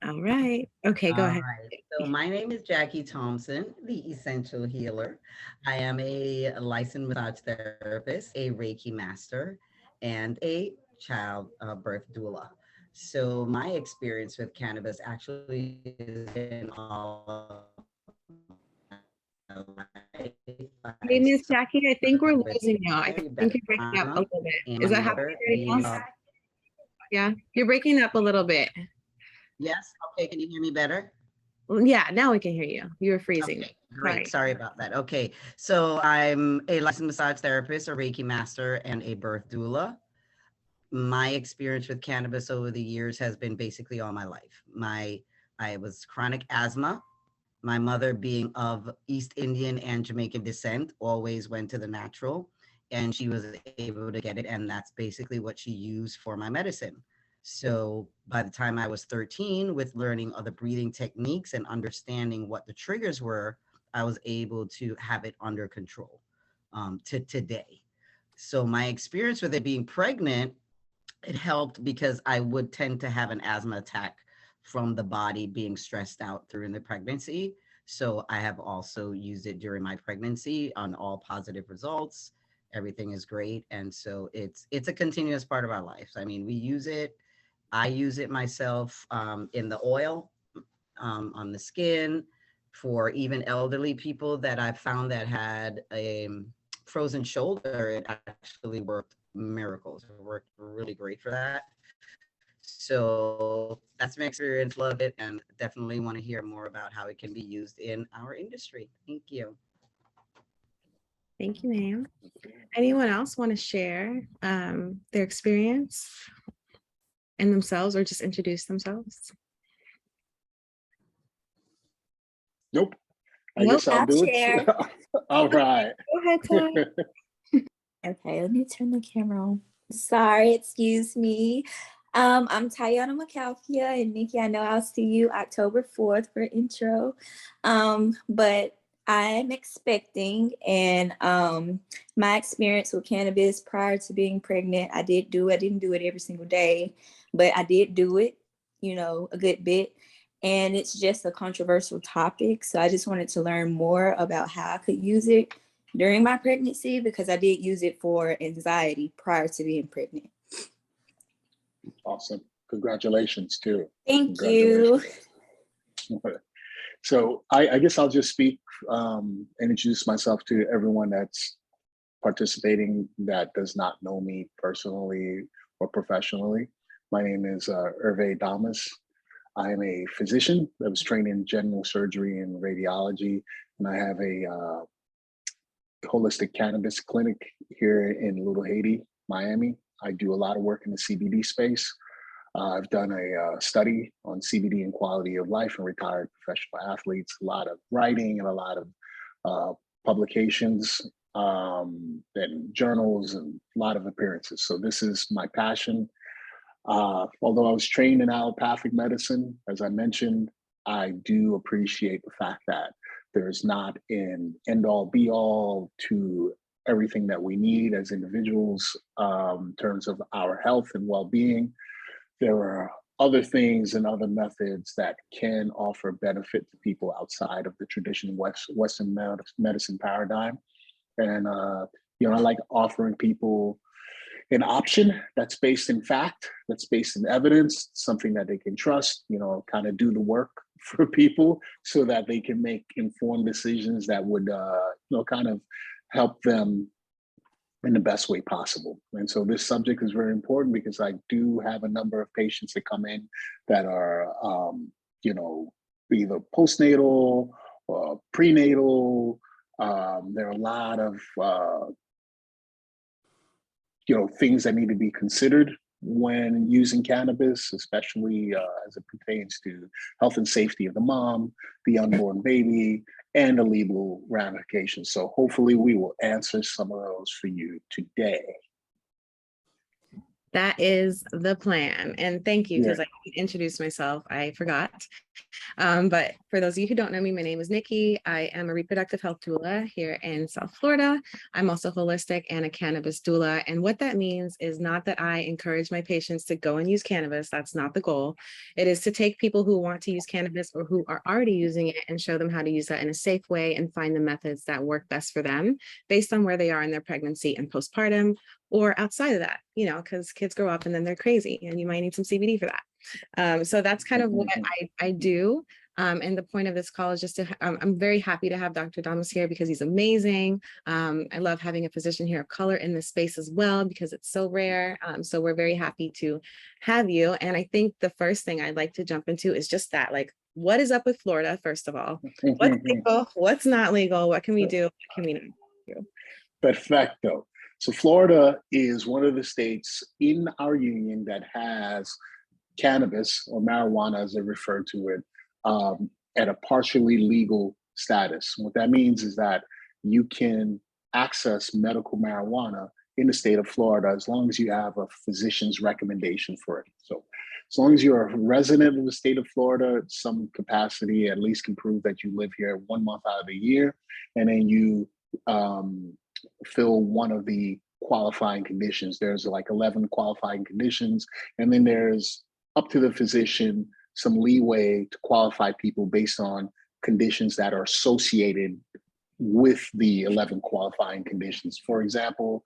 All right. Okay, go All ahead. right. So my name is Jackie Thompson, the Essential Healer. I am a licensed massage therapist, a Reiki master, and a child birth doula. So my experience with cannabis actually is in all of my life. I started with Hey, Miss Jackie, I think we're my losing you. I very think best you're breaking up a grandma little bit. and Is my that happening mother right being now? Yeah, you're breaking up a little bit. yes. Okay. Can you hear me better? Well, yeah, now we can hear you. You were freezing. Okay, great. Sorry. Sorry about that. Okay, so I'm a licensed massage therapist, a Reiki master, and a birth doula. My experience with cannabis over the years has been basically all my life. I was chronic asthma. My mother, being of East Indian and Jamaican descent, always went to the natural, and she was able to get it, and that's basically what she used for my medicine. So by the time I was 13, with learning other breathing techniques and understanding what the triggers were, I was able to have it under control to today. So my experience with it being pregnant, it helped because I would tend to have an asthma attack from the body being stressed out during the pregnancy. So I have also used it during my pregnancy on all positive results. Everything is great. And so it's a continuous part of our life. I mean, we use it. I use it myself in the oil on the skin for even elderly people that I found that had a frozen shoulder. It actually worked miracles. It worked really great for that. So that's my experience. Love it, and definitely want to hear more about how it can be used in our industry. Thank you. Thank you, ma'am. Anyone else want to share their experience and themselves or just introduce themselves? Nope. I Nope. guess I'll I'll do it. share. All right. Go ahead, Ty. Okay, let me turn the camera on. Sorry, excuse me. I'm Tayana McAlfia, and Nikki, I know I'll see you October 4th for intro. But I'm expecting, and my experience with cannabis prior to being pregnant, I didn't do it every single day, but I did do it, a good bit. And it's just a controversial topic. So I just wanted to learn more about how I could use it during my pregnancy, because I did use it for anxiety prior to being pregnant. Awesome. Congratulations too. Thank you. Congratulations. So I guess I'll just speak and introduce myself to everyone that's participating that does not know me personally or professionally. My name is Damas. I am a physician that was trained in general surgery and radiology, and I have a holistic cannabis clinic here in Little Haiti, Miami. I do a lot of work in the CBD space. I've done a study on CBD and quality of life and retired professional athletes, a lot of writing and a lot of publications and journals and a lot of appearances. So this is my passion. Although I was trained in allopathic medicine, as I mentioned, I do appreciate the fact that there's not an end all be all to everything that we need as individuals in terms of our health and well-being. There are other things and other methods that can offer benefit to people outside of the traditional Western medicine paradigm. And, I like offering people an option that's based in fact, that's based in evidence, something that they can trust, kind of do the work for people so that they can make informed decisions that would, kind of help them in the best way possible. And so this subject is very important because I do have a number of patients that come in that are, either postnatal or prenatal. There are a lot of, things that need to be considered when using cannabis, especially as it pertains to health and safety of the mom, the unborn baby, and the legal ramifications. So hopefully we will answer some of those for you today. That is the plan. And thank you, Yeah. because I introduced myself. I forgot. But for those of you who don't know me, my name is Nikki. I am a reproductive health doula here in South Florida. I'm also holistic and a cannabis doula. And what that means is not that I encourage my patients to go and use cannabis. That's not the goal. It is to take people who want to use cannabis or who are already using it and show them how to use that in a safe way and find the methods that work best for them based on where they are in their pregnancy and postpartum, or outside of that, you know, because kids grow up and then they're crazy and you might need some CBD for that. So that's kind of what I do. And the point of this call is just to, I'm very happy to have Dr. Damas here because he's amazing. I love having a physician here of color in this space as well, because it's so rare. So we're very happy to have you. And I think the first thing I'd like to jump into is just that, like, what is up with Florida, first of all? What's legal? What's not legal? What can we do? What can we not do? Perfecto. So Florida is one of the states in our union that has cannabis, or marijuana as they refer to it, at a partially legal status. What that means is that you can access medical marijuana in the state of Florida as long as you have a physician's recommendation for it. So as long as you're a resident of the state of Florida, some capacity at least can prove that you live here 1 month out of the year, and then you fill one of the qualifying conditions. There's like 11 qualifying conditions, and then there's up to the physician some leeway to qualify people based on conditions that are associated with the 11 qualifying conditions. For example,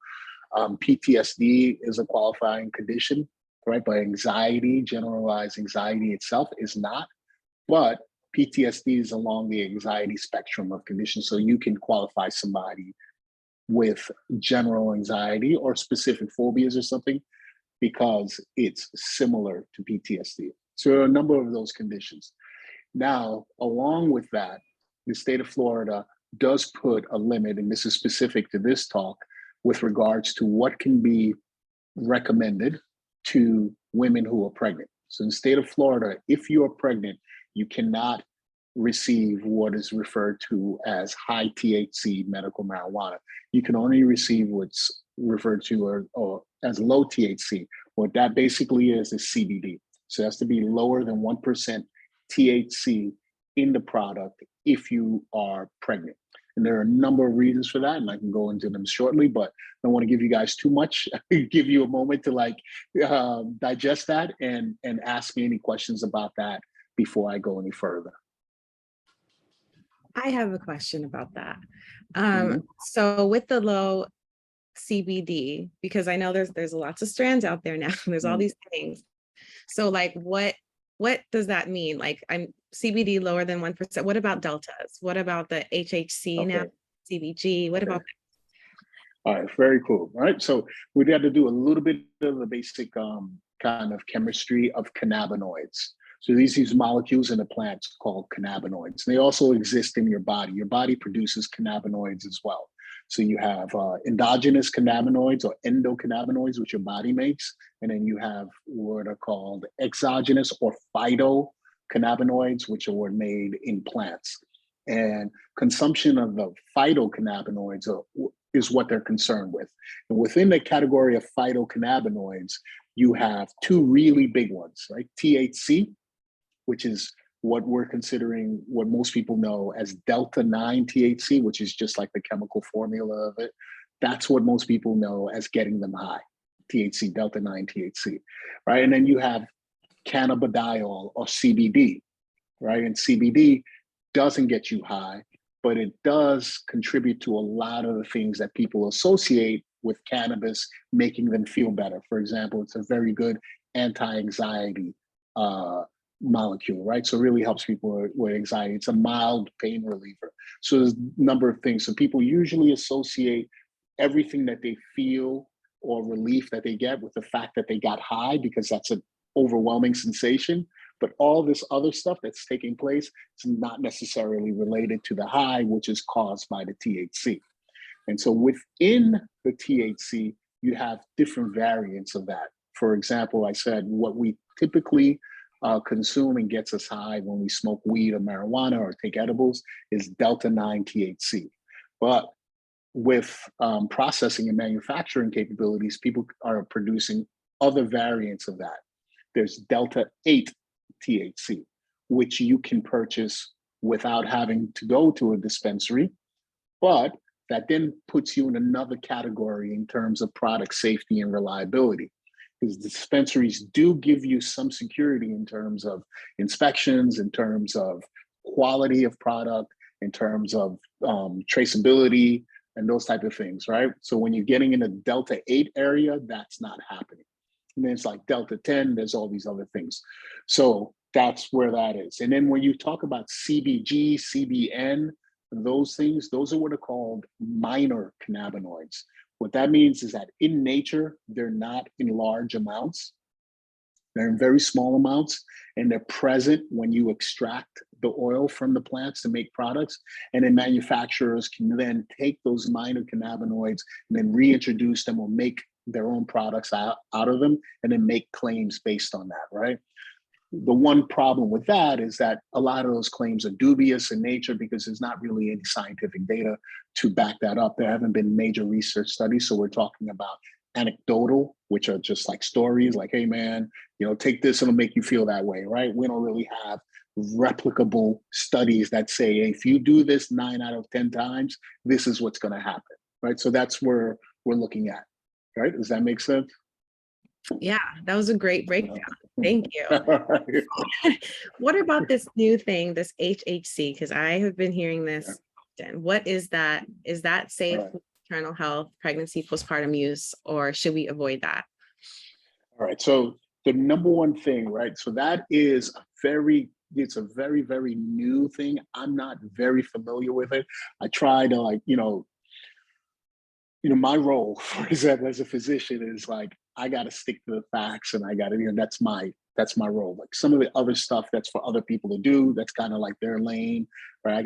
PTSD is a qualifying condition, right? But anxiety, generalized anxiety itself is not. But PTSD is along the anxiety spectrum of conditions. So you can qualify somebody with general anxiety or specific phobias or something because it's similar to PTSD. So there are a number of those conditions. Now, along with that, the state of Florida does put a limit, and this is specific to this talk, with regards to what can be recommended to women who are pregnant. So in the state of Florida, if you are pregnant, you cannot receive what is referred to as high THC medical marijuana. You can only receive what's referred to or as low THC. What that basically is CBD. So it has to be lower than 1% THC in the product if you are pregnant. And there are a number of reasons for that, and I can go into them shortly, but I don't want to give you guys too much. Give you a moment to digest that and ask me any questions about that before I go any further. I have a question about that. So with the low CBD, because I know there's lots of strands out there now, there's all these things. So like what does that mean? Like, I'm CBD lower than 1%. What about deltas? What about the HHC now, CBG? What about that? All right, very cool. All right, so we got to do a little bit of the basic kind of chemistry of cannabinoids. So these molecules in the plants called cannabinoids. They also exist in your body. Your body produces cannabinoids as well. So you have endogenous cannabinoids or endocannabinoids, which your body makes. And then you have what are called exogenous or phytocannabinoids, which are made in plants. And consumption of the phytocannabinoids is what they're concerned with. And within the category of phytocannabinoids, you have two really big ones, right? THC, which is what we're considering, what most people know as delta-9 THC, which is just like the chemical formula of it. That's what most people know as getting them high, THC, delta-9 THC, right? And then you have cannabidiol or CBD, right? And CBD doesn't get you high, but it does contribute to a lot of the things that people associate with cannabis, making them feel better. For example, it's a very good anti-anxiety molecule, right? So it really helps people with anxiety. It's a mild pain reliever. So there's a number of things. So people usually associate everything that they feel or relief that they get with the fact that they got high, because that's an overwhelming sensation. But all this other stuff that's taking place is not necessarily related to the high, which is caused by the THC. And so within the THC, you have different variants of that. For example, I said what we typically consume and gets us high when we smoke weed or marijuana or take edibles is delta-9 THC. But with processing and manufacturing capabilities, people are producing other variants of that. There's Delta 8 THC, which you can purchase without having to go to a dispensary, but that then puts you in another category in terms of product safety and reliability. Because dispensaries do give you some security in terms of inspections, in terms of quality of product, in terms of traceability, and those type of things, right? So when you're getting in the Delta 8 area, that's not happening. And then it's like Delta 10, there's all these other things. So that's where that is. And then when you talk about CBG, CBN, those things, those are what are called minor cannabinoids. What that means is that in nature, they're not in large amounts. They're in very small amounts, and they're present when you extract the oil from the plants to make products. And then manufacturers can then take those minor cannabinoids and then reintroduce them or make their own products out of them and then make claims based on that, right? The one problem with that is that a lot of those claims are dubious in nature because there's not really any scientific data to back that up. There haven't been major research studies. So we're talking about anecdotal, which are just like stories like, hey man, take this, it'll make you feel that way, right? We don't really have replicable studies that say, if you do this 9 out of 10 times, this is what's going to happen, right? So that's where we're looking at, right? Does that make sense? Yeah, that was a great breakdown. Thank you. What about this new thing, this HHC? Because I have been hearing this often. What is that? Is that safe for maternal health, pregnancy, postpartum use, or should we avoid that? All right. So the number one thing, right? So that is it's a very, very new thing. I'm not very familiar with it. I try to my role, for example, as a physician is like, I got to stick to the facts and I got to, that's my role. Like some of the other stuff that's for other people to do, that's kind of like their lane, right?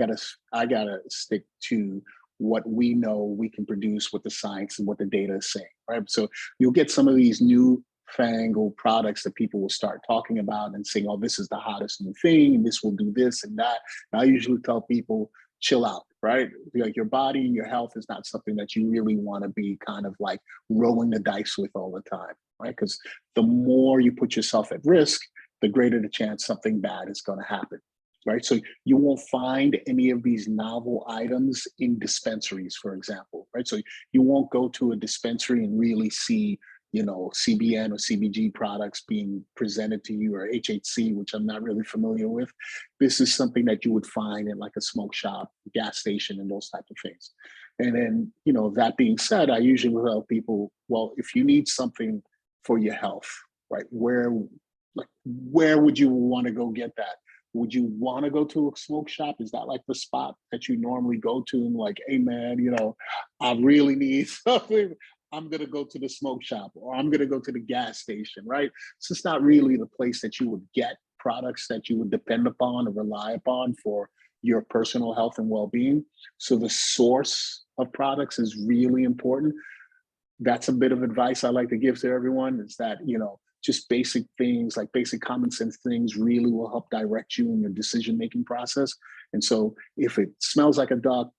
I gotta stick to what we know we can produce, what the science and what the data is saying, right? So you'll get some of these new fangled products that people will start talking about and saying, oh, this is the hottest new thing, and this will do this and that. And I usually tell people, chill out, right? Like your body and your health is not something that you really want to be kind of like rolling the dice with all the time, right? Because the more you put yourself at risk, the greater the chance something bad is going to happen, right? So you won't find any of these novel items in dispensaries, for example, right? So you won't go to a dispensary and really see CBN or CBG products being presented to you, or HHC, which I'm not really familiar with. This is something that you would find in like a smoke shop, gas station, and those type of things. And then, that being said, I usually will tell people, well, if you need something for your health, right, where would you want to go get that? Would you want to go to a smoke shop? Is that like the spot that you normally go to and like, hey man, I really need something. I'm going to go to the smoke shop, or I'm going to go to the gas station, right? So it's not really the place that you would get products that you would depend upon or rely upon for your personal health and well-being. So the source of products is really important. That's a bit of advice I like to give to everyone, is that, just basic things, like basic common sense things, really will help direct you in your decision-making process. And so if it smells like a duck,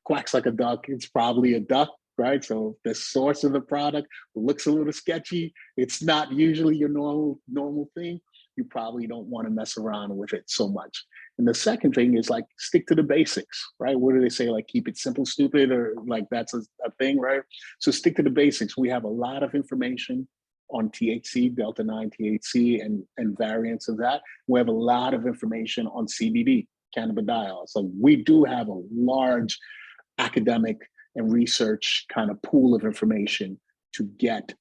quacks like a duck, it's probably a duck, right? So the source of the product looks a little sketchy. It's not usually your normal thing. You probably don't want to mess around with it so much. And the second thing is like, stick to the basics, right? What do they say? Like, keep it simple, stupid, or like that's a thing, right? So stick to the basics. We have a lot of information on THC, Delta 9 THC, and variants of that. We have a lot of information on CBD, cannabidiol. So we do have a large academic and research kind of pool of information to get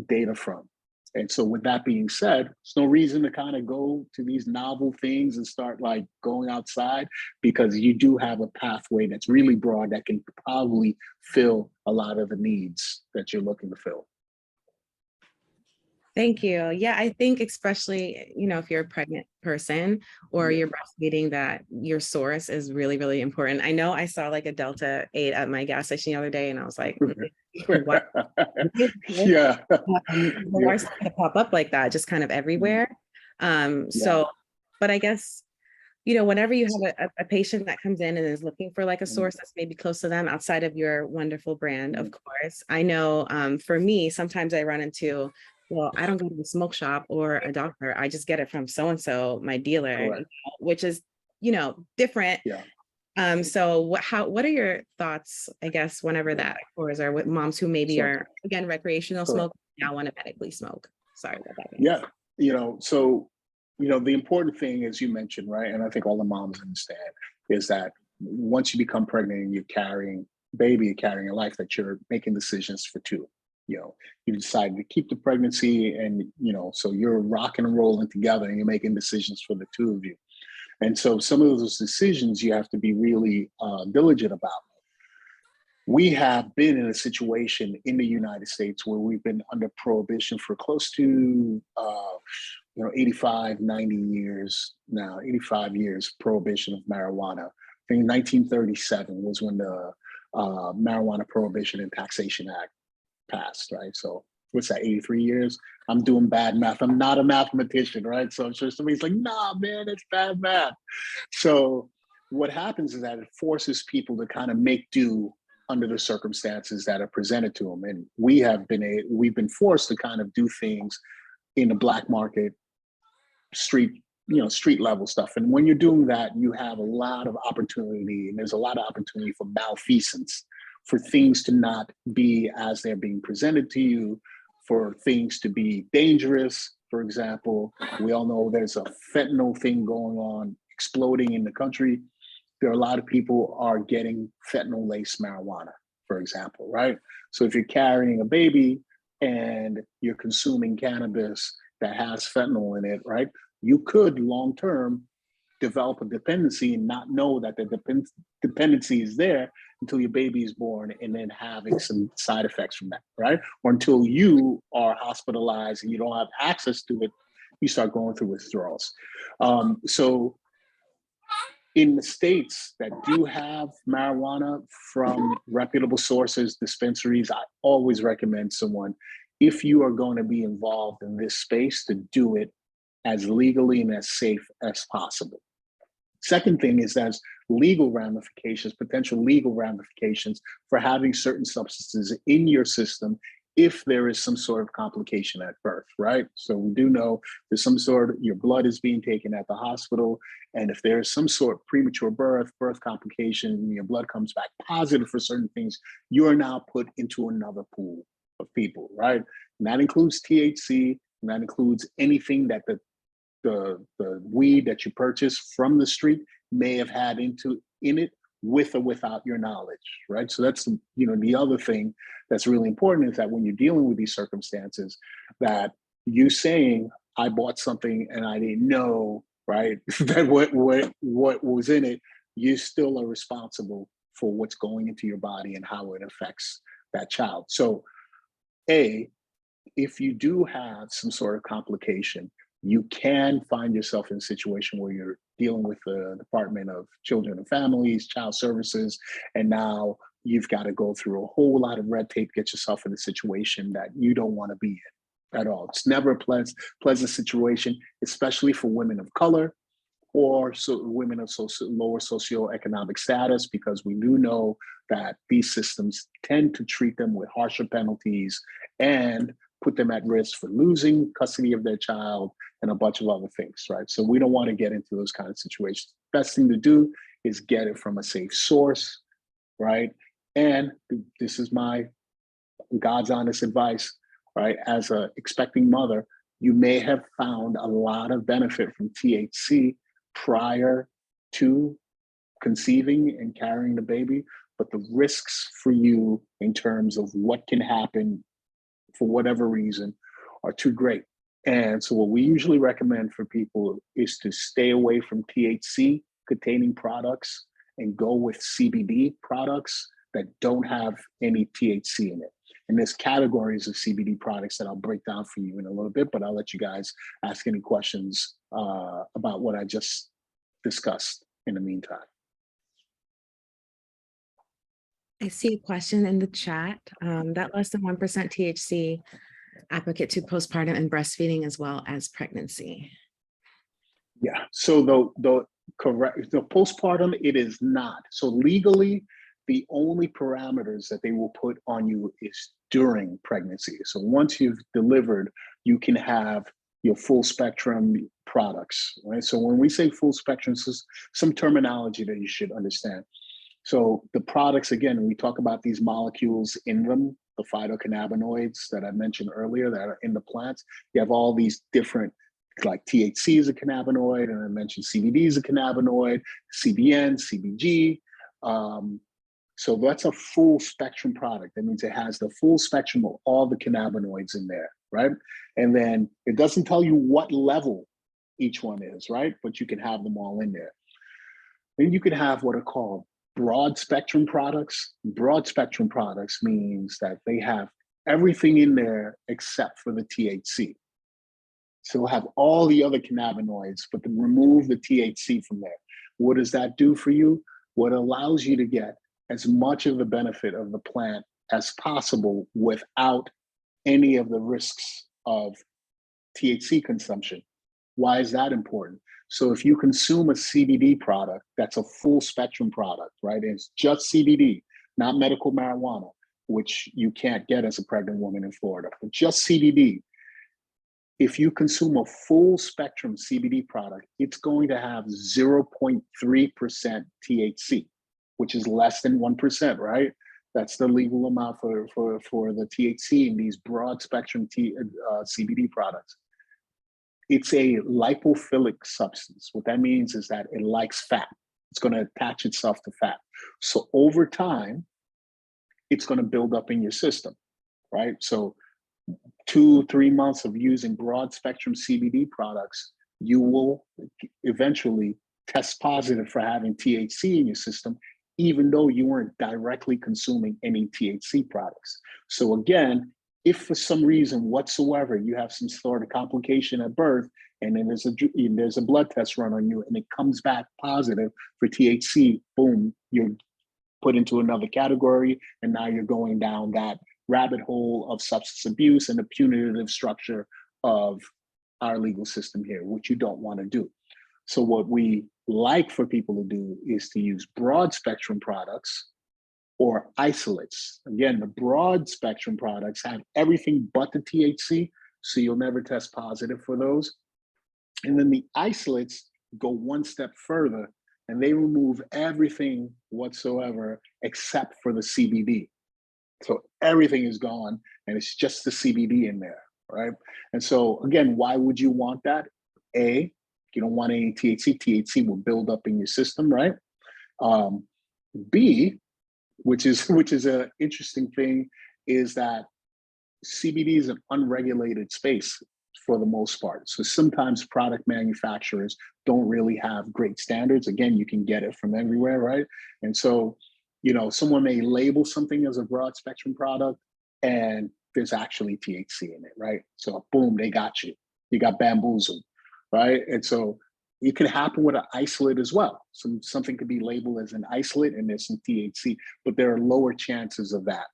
data from. And so with that being said, there's no reason to kind of go to these novel things and start like going outside, because you do have a pathway that's really broad that can probably fill a lot of the needs that you're looking to fill. Thank you. Yeah, I think especially, if you're a pregnant person or you're breastfeeding, that your source is really, really important. I know I saw like a Delta 8 at my gas station the other day, and I was like, what? Yeah. Why started to pop up like that, just kind of everywhere. So, but I guess, whenever you have a patient that comes in and is looking for like a source that's maybe close to them outside of your wonderful brand, of course, I know for me, sometimes I run into well, I don't go to the smoke shop or a doctor. I just get it from so-and-so, my dealer, Correct. which is, different. Yeah. So what are your thoughts, I guess, whenever that occurs, or with moms who maybe So- are, again, recreational Correct. smoke, now want to medically smoke? Sorry about that. Yeah, so the important thing, as you mentioned, right, and I think all the moms understand, is that once you become pregnant and you're carrying baby, you're carrying a life, that you're making decisions for two. You decide to keep the pregnancy, and so you're rocking and rolling together, and you're making decisions for the two of you. And so some of those decisions you have to be really diligent about. We have been in a situation in the United States where we've been under prohibition for close to 85, 90 years now, 85 years prohibition of marijuana. I think 1937 was when the Marijuana Prohibition and Taxation Act passed, right? So what's that, 83 years? I'm doing bad math. I'm not a mathematician, right? So I'm sure somebody's like, nah, man, it's bad math. So what happens is that it forces people to kind of make do under the circumstances that are presented to them. And we've been forced to kind of do things in the black market, street level stuff. And when you're doing that, you have a lot of opportunity, and there's a lot of opportunity for malfeasance, for things to not be as they're being presented to you, for things to be dangerous. For example, we all know there's a fentanyl thing going on, exploding in the country. There are a lot of people are getting fentanyl-laced marijuana, for example, right? So if you're carrying a baby and you're consuming cannabis that has fentanyl in it, right, you could long-term develop a dependency and not know that the dependency is there until your baby is born, and then having some side effects from that, right? Or until you are hospitalized and you don't have access to it, you start going through withdrawals. So in the states that do have marijuana from reputable sources, dispensaries, I always recommend someone, if you are going to be involved in this space, to do it as legally and as safe as possible. Second thing is there's potential legal ramifications for having certain substances in your system if there is some sort of complication at birth, right? So we do know there's some sort of, your blood is being taken at the hospital, and if there's some sort of premature birth complication, and your blood comes back positive for certain things, you are now put into another pool of people, right? And that includes THC, and that includes anything that the weed that you purchase from the street may have had in it, with or without your knowledge, right? So that's the other thing that's really important, is that when you're dealing with these circumstances, that you saying, I bought something and I didn't know, right, that what was in it, you still are responsible for what's going into your body and how it affects that child. So if you do have some sort of complication, you can find yourself in a situation where you're dealing with the Department of Children and Families, Child Services, and now you've got to go through a whole lot of red tape, get yourself in a situation that you don't want to be in at all. It's never a pleasant situation, especially for women of color or women of lower socioeconomic status, because we do know that these systems tend to treat them with harsher penalties and put them at risk for losing custody of their child and a bunch of other things, right? So we don't want to get into those kind of situations. Best thing to do is get it from a safe source, right? And this is my God's honest advice, right? As a expecting mother, you may have found a lot of benefit from THC prior to conceiving and carrying the baby, but the risks for you in terms of what can happen for whatever reason are too great. And so what we usually recommend for people is to stay away from THC containing products and go with CBD products that don't have any THC in it. And there's categories of CBD products that I'll break down for you in a little bit, but I'll let you guys ask any questions about what I just discussed in the meantime. I see a question in the chat that less than 1% THC applicate to postpartum and breastfeeding as well as pregnancy. Yeah, so the postpartum, it is not. So legally, the only parameters that they will put on you is during pregnancy. So once you've delivered, you can have your full spectrum products, right? So when we say full spectrum, this is some terminology that you should understand. So the products, again, we talk about these molecules in them, the phytocannabinoids that I mentioned earlier that are in the plants. You have all these different, like THC is a cannabinoid, and I mentioned CBD is a cannabinoid, CBN, CBG. So that's a full spectrum product. That means it has the full spectrum of all the cannabinoids in there, right? And then it doesn't tell you what level each one is, right? But you can have them all in there. Then you can have what are called broad spectrum products. Broad spectrum products means that they have everything in there except for the THC. So they'll have all the other cannabinoids, but then remove the THC from there. What does that do for you? What allows you to get as much of the benefit of the plant as possible without any of the risks of THC consumption. Why is that important? So if you consume a CBD product, that's a full spectrum product, right? It's just CBD, not medical marijuana, which you can't get as a pregnant woman in Florida, but just CBD. If you consume a full spectrum CBD product, it's going to have 0.3% THC, which is less than 1%, right? That's the legal amount for the THC in these broad spectrum CBD products. It's a lipophilic substance. What that means is that it likes fat. It's going to attach itself to fat. So over time, it's going to build up in your system, right? So 2-3 months of using broad spectrum CBD products, you will eventually test positive for having THC in your system, even though you weren't directly consuming any THC products. So again, if for some reason whatsoever you have some sort of complication at birth, and then there's a blood test run on you and it comes back positive for THC, boom, you're put into another category, and now you're going down that rabbit hole of substance abuse and the punitive structure of our legal system here, which you don't want to do. So what we like for people to do is to use broad spectrum products or isolates. Again, the broad spectrum products have everything but the THC, so you'll never test positive for those. And then the isolates go one step further, and they remove everything whatsoever except for the CBD. So everything is gone, and it's just the CBD in there, right? And so again, why would you want that? A, you don't want any THC. THC will build up in your system, right? B, which is an interesting thing, is that CBD is an unregulated space for the most part. So sometimes product manufacturers don't really have great standards. Again, you can get it from everywhere, right? And so, you know, someone may label something as a broad spectrum product and there's actually THC in it, right? So boom, they got you. You got bamboozled, right? And so it could happen with an isolate as well. Something could be labeled as an isolate and there's some THC, but there are lower chances of that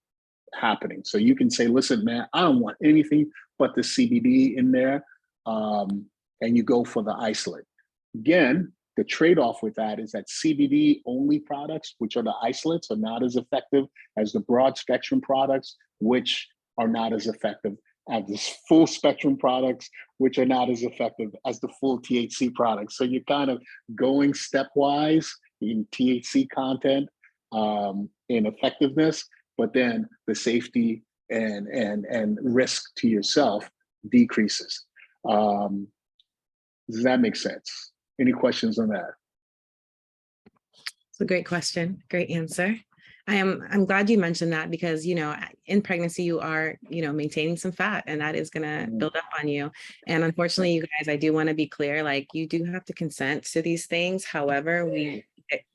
happening. So you can say, listen, man, I don't want anything but the CBD in there, and you go for the isolate. Again, the trade-off with that is that CBD only products, which are the isolates, are not as effective as the broad spectrum products, which are not as effective as the full spectrum products, which are not as effective as the full THC products. So you're kind of going stepwise in THC content, in effectiveness, but then the safety and risk to yourself decreases. Does that make sense? Any questions on that? It's a great question. Great answer. I'm glad you mentioned that because, you know, in pregnancy, you are, you know, maintaining some fat and that is going to build up on you. And unfortunately, you guys, I do want to be clear, like you do have to consent to these things. However,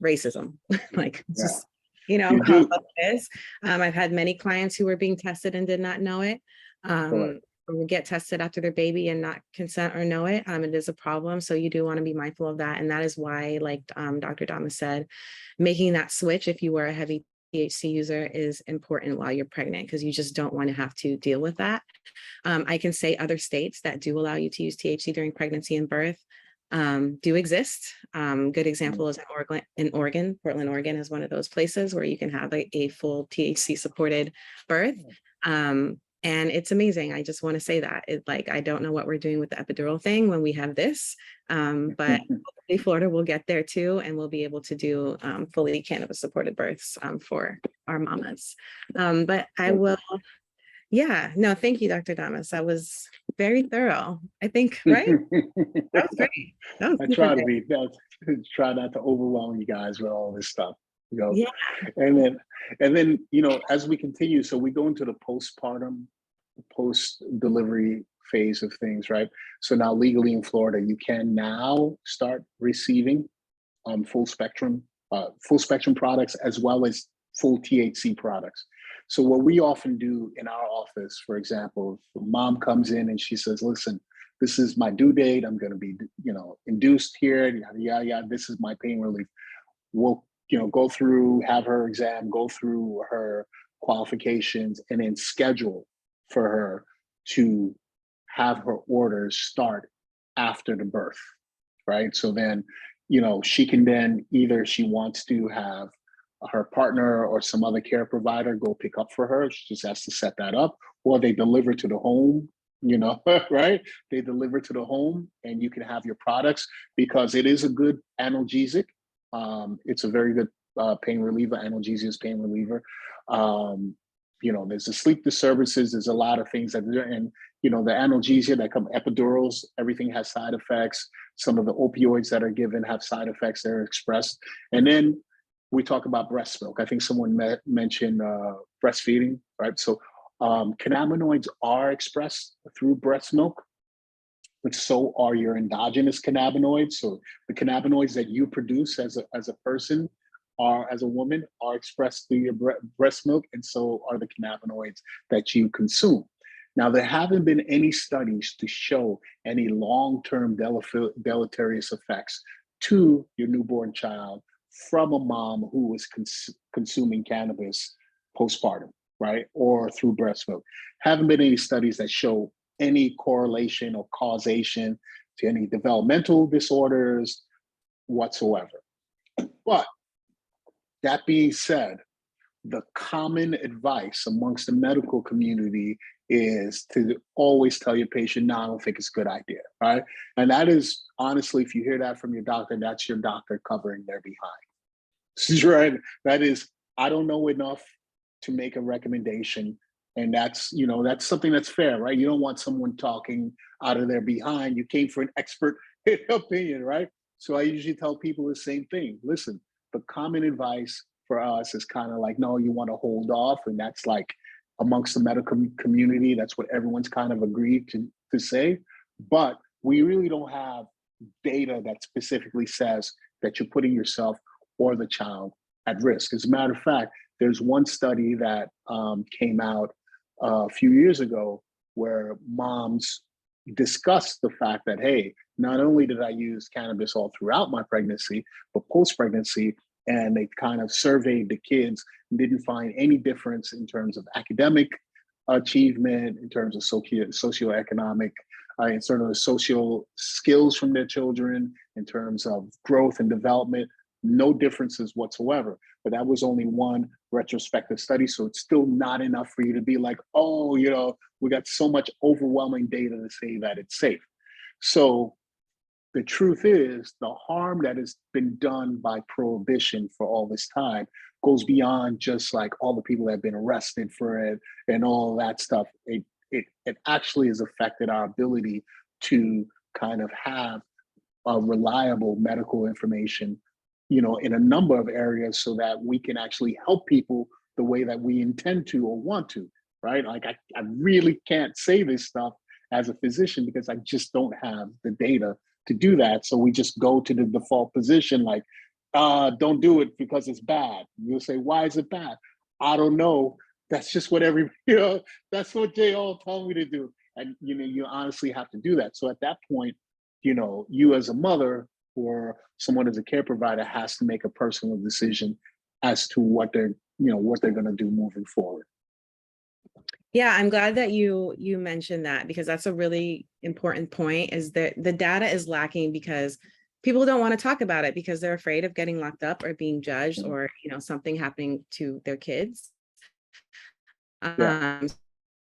racism, like just, you know, how it is. I've had many clients who were being tested and did not know it. Or will get tested after their baby and not consent or know it. It is a problem. So you do want to be mindful of that. And that is why, like Dr. Damas said, making that switch if you were a heavy THC user is important while you're pregnant because you just don't want to have to deal with that. I can say other states that do allow you to use THC during pregnancy and birth. do exist. Good example is in Oregon. Portland, Oregon is one of those places where you can have a full THC supported birth. And it's amazing. I just want to say that I don't know what we're doing with the epidural thing when we have this, but hopefully Florida will get there too, and we'll be able to do fully cannabis supported births for our mamas. But I will. Yeah, no, thank you, Dr. Damas. That was very thorough, I think, right? That was great. That was I super try to great. try not to overwhelm you guys with all this stuff, you know. Yeah. And then, you know, as we continue, so we go into the postpartum, post-delivery phase of things, right? So now legally in Florida, you can now start receiving full spectrum products as well as full THC products. So what we often do in our office, for example, if a mom comes in and she says, listen, this is my due date, I'm going to be, you know, induced here, yeah, this is my pain relief. We'll, you know, go through, have her exam, go through her qualifications, and then schedule for her to have her orders start after the birth, right? So then, you know, she can then either she wants to have her partner or some other care provider go pick up for her. She just has to set that up, or they deliver to the home, you know, right? They deliver to the home and you can have your products because it is a good analgesic. It's a very good pain reliever. Analgesia is pain reliever. You know, there's the sleep disturbances. There's a lot of things that, and you know, the analgesia that come epidurals, everything has side effects. Some of the opioids that are given have side effects that are expressed. And then we talk about breast milk. I think someone mentioned breastfeeding, right? So cannabinoids are expressed through breast milk, but so are your endogenous cannabinoids. So the cannabinoids that you produce as a person, as a woman, are expressed through your breast milk, and so are the cannabinoids that you consume. Now, there haven't been any studies to show any long-term deleterious effects to your newborn child from a mom who was consuming cannabis postpartum, right? Or through breast milk. Haven't been any studies that show any correlation or causation to any developmental disorders whatsoever. But that being said, the common advice amongst the medical community is to always tell your patient, no, I don't think it's a good idea, right? And that is, honestly, if you hear that from your doctor, that's your doctor covering their behind. Right? That is, I don't know enough to make a recommendation. And that's, you know, that's something that's fair, right? You don't want someone talking out of their behind. You came for an expert opinion, right? So I usually tell people the same thing. Listen, the common advice for us is kind of like, no, you want to hold off. And that's like amongst the medical community, that's what everyone's kind of agreed to say. But we really don't have data that specifically says that you're putting yourself or the child at risk. As a matter of fact, there's one study that came out a few years ago where moms discussed the fact that, hey, not only did I use cannabis all throughout my pregnancy, but post-pregnancy, and they kind of surveyed the kids and didn't find any difference in terms of academic achievement, in terms of socioeconomic, in sort of the social skills from their children, in terms of growth and development, no differences whatsoever. But that was only one retrospective study. So it's still not enough for you to be like, oh, you know, we got so much overwhelming data to say that it's safe. So the truth is, the harm that has been done by prohibition for all this time goes beyond just like all the people that have been arrested for it and all that stuff. It actually has affected our ability to kind of have reliable medical information, you know, in a number of areas so that we can actually help people the way that we intend to or want to, right? Like I really can't say this stuff as a physician because I just don't have the data to do that. So we just go to the default position like, don't do it because it's bad. You'll say, why is it bad? I don't know. That's just what you know, that's what they all told me to do. And, you know, you honestly have to do that. So at that point, you know, you as a mother or someone as a care provider has to make a personal decision as to what they're going to do moving forward. Yeah, I'm glad that you mentioned that, because that's a really important point, is that the data is lacking because people don't want to talk about it because they're afraid of getting locked up or being judged, or something happening to their kids. Yeah.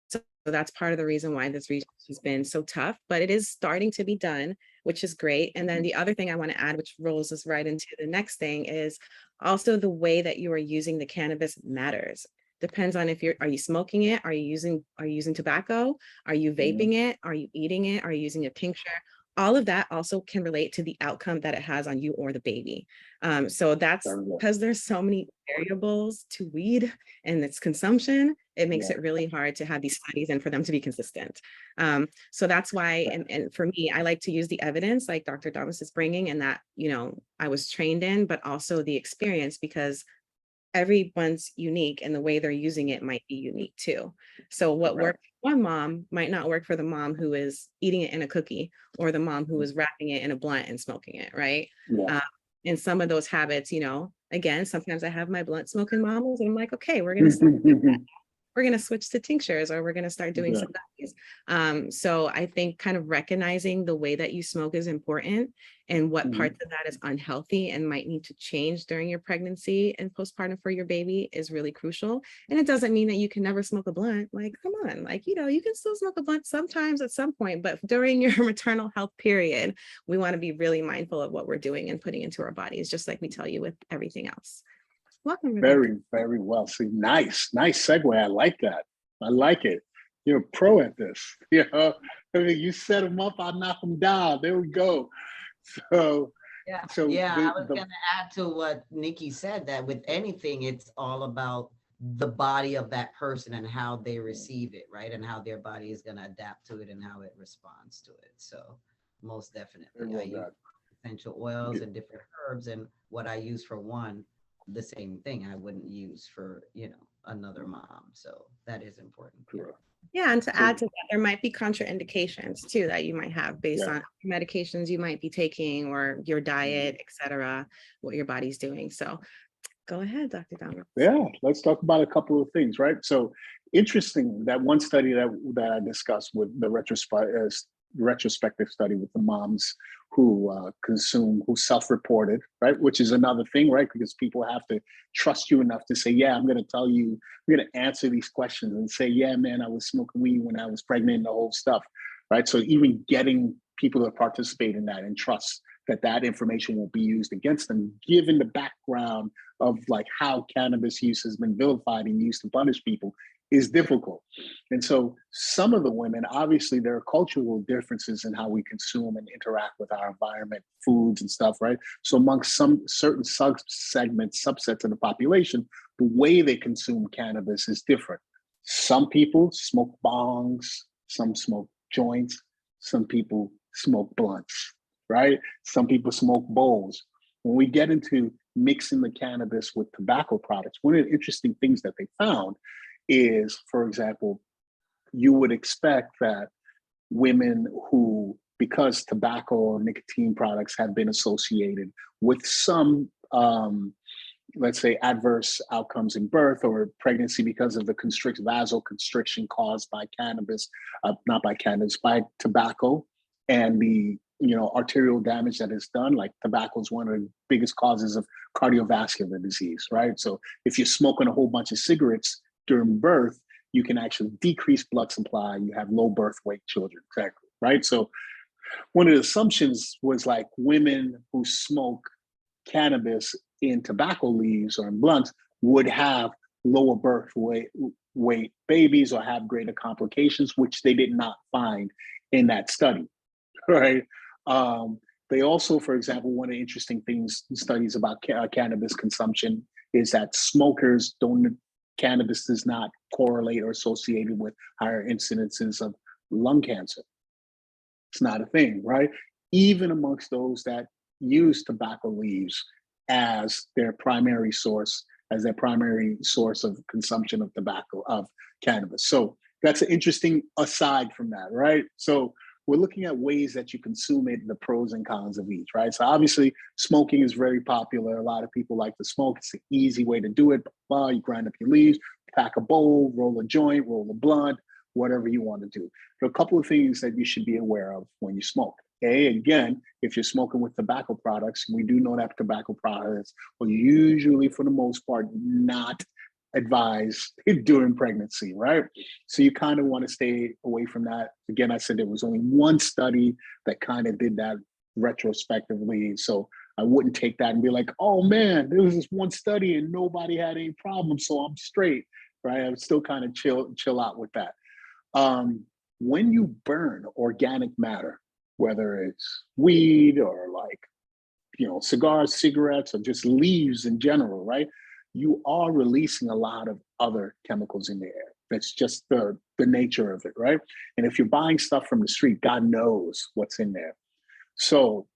So that's part of the reason why this research has been so tough, but it is starting to be done, which is great. And then the other thing I want to add, which rolls us right into the next thing, is also the way that you are using the cannabis matters. Depends on if are you smoking it? Are you using tobacco? Are you vaping it? Are you eating it? Are you using a tincture? All of that also can relate to the outcome that it has on you or the baby. So that's because there's so many variables to weed and its consumption. It makes it really hard to have these studies and for them to be consistent. So that's why, and for me, I like to use the evidence like Dr. Damas is bringing, and that, I was trained in, but also the experience, because everyone's unique and the way they're using it might be unique too. So what worked for one mom might not work for the mom who is eating it in a cookie, or the mom who is wrapping it in a blunt and smoking it, right? And some of those habits, again, sometimes I have my blunt smoking mamas and I'm like, okay, we're gonna switch to tinctures, or we're gonna start doing some gummies. So I think kind of recognizing the way that you smoke is important, and what parts of that is unhealthy and might need to change during your pregnancy and postpartum for your baby is really crucial. And it doesn't mean that you can never smoke a blunt. Like, come on, like, you can still smoke a blunt sometimes at some point, but during your maternal health period, we want to be really mindful of what we're doing and putting into our bodies, just like we tell you with everything else. Welcome, Rebecca. Very, very well. See, nice segue. I like that. I like it. You're a pro at this. I mean, you set them up, I knock them down. There we go. So, I was going to add to what Nikki said, that with anything, it's all about the body of that person and how they receive it, right? And how their body is going to adapt to it and how it responds to it. So most definitely, I use essential oils and different herbs, and what I use for one, the same thing I wouldn't use for, another mom. So that is important. Yeah, and to add to that, there might be contraindications too that you might have based on medications you might be taking, or your diet, etc., what your body's doing. So go ahead, Dr. Damas. Yeah, let's talk about a couple of things, right? So interesting, that one study that I discussed with the retrospective study with the moms who who self-reported, right? Which is another thing, right? Because people have to trust you enough to say, yeah, I'm going to answer these questions and say, yeah, man, I was smoking weed when I was pregnant and the whole stuff, right? So even getting people to participate in that and trust that information won't be used against them, given the background of like how cannabis use has been vilified and used to punish people, is difficult. And so some of the women, obviously there are cultural differences in how we consume and interact with our environment, foods and stuff, right? So amongst some certain subsets of the population, the way they consume cannabis is different. Some people smoke bongs, some smoke joints, some people smoke blunts, right? Some people smoke bowls. When we get into mixing the cannabis with tobacco products, one of the interesting things that they found is, for example, you would expect that women who, because tobacco or nicotine products have been associated with some, let's say, adverse outcomes in birth or pregnancy because of the vasoconstriction caused by cannabis, by tobacco, and the arterial damage that is done. Like tobacco is one of the biggest causes of cardiovascular disease, right? So if you're smoking a whole bunch of cigarettes during birth, you can actually decrease blood supply. You have low birth weight children, exactly, right? So one of the assumptions was like women who smoke cannabis in tobacco leaves or in blunts would have lower birth weight babies or have greater complications, which they did not find in that study, right? They also, for example, one of the interesting studies about cannabis consumption is that cannabis does not correlate or associated with higher incidences of lung cancer. It's not a thing, right? Even amongst those that use tobacco leaves as their primary source of consumption of cannabis. So that's an interesting aside from that, right? So we're looking at ways that you consume it, the pros and cons of each, right? So obviously smoking is very popular. A lot of people like to smoke. It's an easy way to do it. You grind up your leaves, pack a bowl, roll a joint, roll a blunt, whatever you want to do. There are a couple of things that you should be aware of when you smoke. Again, if you're smoking with tobacco products, we do know that tobacco products will usually, for the most part, not advised during pregnancy, right? So you kind of want to stay away from that. Again, I said there was only one study that kind of did that retrospectively. So I wouldn't take that and be like, oh man, there was this one study and nobody had any problems, so I'm straight, right? I would still kind of chill out with that. When you burn organic matter, whether it's weed or like, cigars, cigarettes, or just leaves in general, right? You are releasing a lot of other chemicals in the air. That's just the nature of it, right? And if you're buying stuff from the street, God knows what's in there. So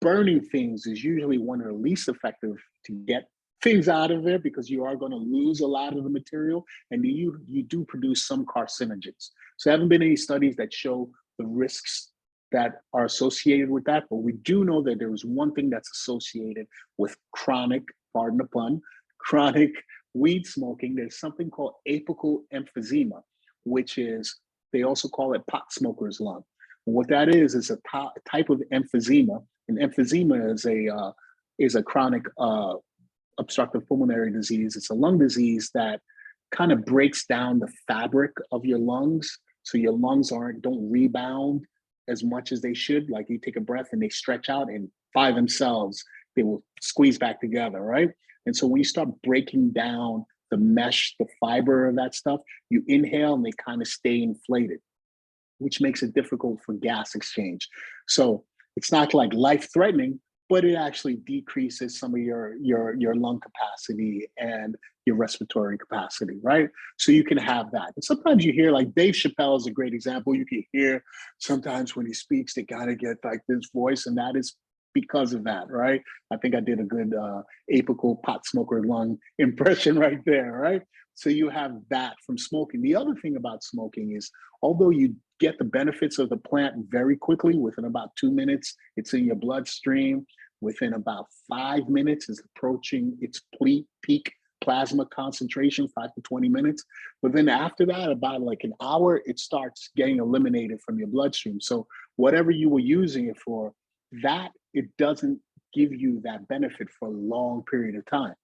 burning things is usually one of the least effective to get things out of there, because you are going to lose a lot of the material, and you do produce some carcinogens. So there haven't been any studies that show the risks that are associated with that, but we do know that there is one thing that's associated with chronic, pardon the pun, chronic weed smoking. There's something called apical emphysema, which is, they also call it pot smoker's lung. And what that is a type of emphysema. And emphysema is a chronic obstructive pulmonary disease. It's a lung disease that kind of breaks down the fabric of your lungs, so your lungs don't rebound as much as they should. Like, you take a breath and they stretch out, and by themselves they will squeeze back together, right? And so when you start breaking down the mesh, the fiber of that stuff, you inhale and they kind of stay inflated, which makes it difficult for gas exchange. So it's not like life-threatening, but it actually decreases some of your lung capacity and your respiratory capacity, right? So you can have that. And sometimes you hear, like Dave Chappelle is a great example. You can hear sometimes when he speaks, they kind of get like this voice, and that is because of that, right? I think I did a good apical pot smoker lung impression right there, right? So you have that from smoking. The other thing about smoking is, although you get the benefits of the plant very quickly, within about 2 minutes, it's in your bloodstream. Within about 5 minutes, it's approaching its peak plasma concentration, 5 to 20 minutes. But then after that, about like an hour, it starts getting eliminated from your bloodstream. So whatever you were using it for, that it doesn't give you that benefit for a long period of time,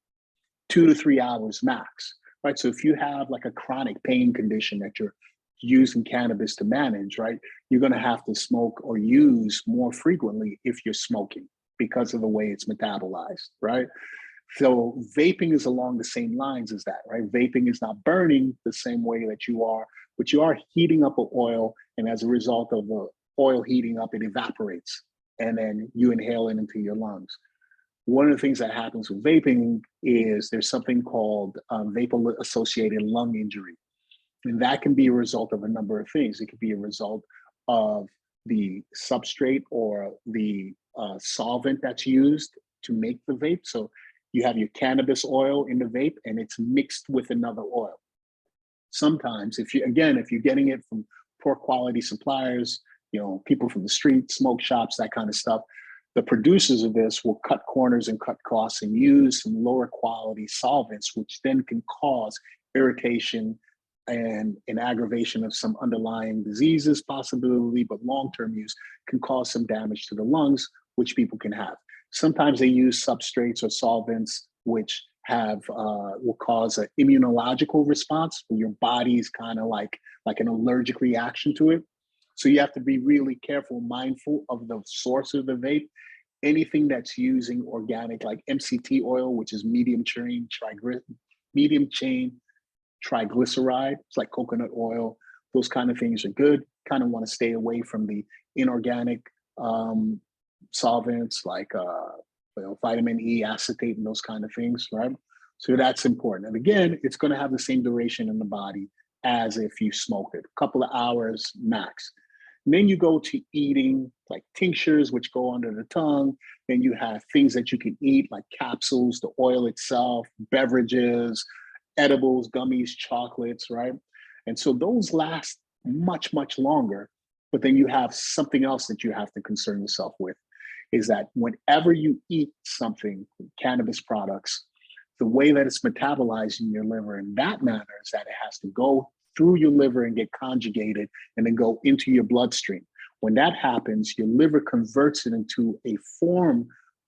2 to 3 hours max, right? So if you have like a chronic pain condition that you're using cannabis to manage, right, you're going to have to smoke or use more frequently if you're smoking, because of the way it's metabolized, right? So vaping is along the same lines as that, right? Vaping is not burning the same way that you are, but you are heating up an oil, and as a result of the oil heating up, it evaporates, and then you inhale it into your lungs. One of the things that happens with vaping is there's something called vapor-associated lung injury. And that can be a result of a number of things. It could be a result of the substrate or the solvent that's used to make the vape. So you have your cannabis oil in the vape, and it's mixed with another oil. Sometimes, if you're getting it from poor quality suppliers, people from the street, smoke shops, that kind of stuff, the producers of this will cut corners and cut costs and use some lower quality solvents, which then can cause irritation and an aggravation of some underlying diseases possibility, but long-term use can cause some damage to the lungs, which people can have. Sometimes they use substrates or solvents which will cause an immunological response, where your body's kind of like an allergic reaction to it. So you have to be really careful, mindful of the source of the vape. Anything that's using organic, like MCT oil, which is medium chain triglyceride, it's like coconut oil, those kind of things are good. Kind of want to stay away from the inorganic solvents like vitamin E acetate and those kind of things, right? So that's important. And again, it's going to have the same duration in the body as if you smoked it, a couple of hours max. And then you go to eating like tinctures, which go under the tongue. Then you have things that you can eat like capsules, the oil itself, beverages, edibles, gummies, chocolates, right? And so those last much, much longer. But then you have something else that you have to concern yourself with, is that whenever you eat something, cannabis products, the way that it's metabolized in your liver in that manner is that it has to go through your liver and get conjugated and then go into your bloodstream. When that happens, your liver converts it into a form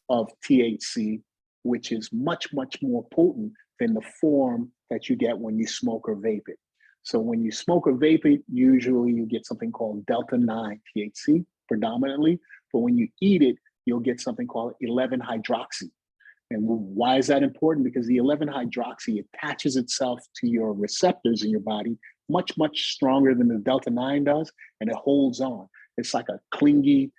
of THC, which is much, much more potent than the form that you get when you smoke or vape it. So when you smoke or vape it, usually you get something called delta 9 THC predominantly, but when you eat it, you'll get something called 11-hydroxy. And why is that important? Because the 11-hydroxy attaches itself to your receptors in your body much, much stronger than the delta 9 does, and it holds on. It's like a clingy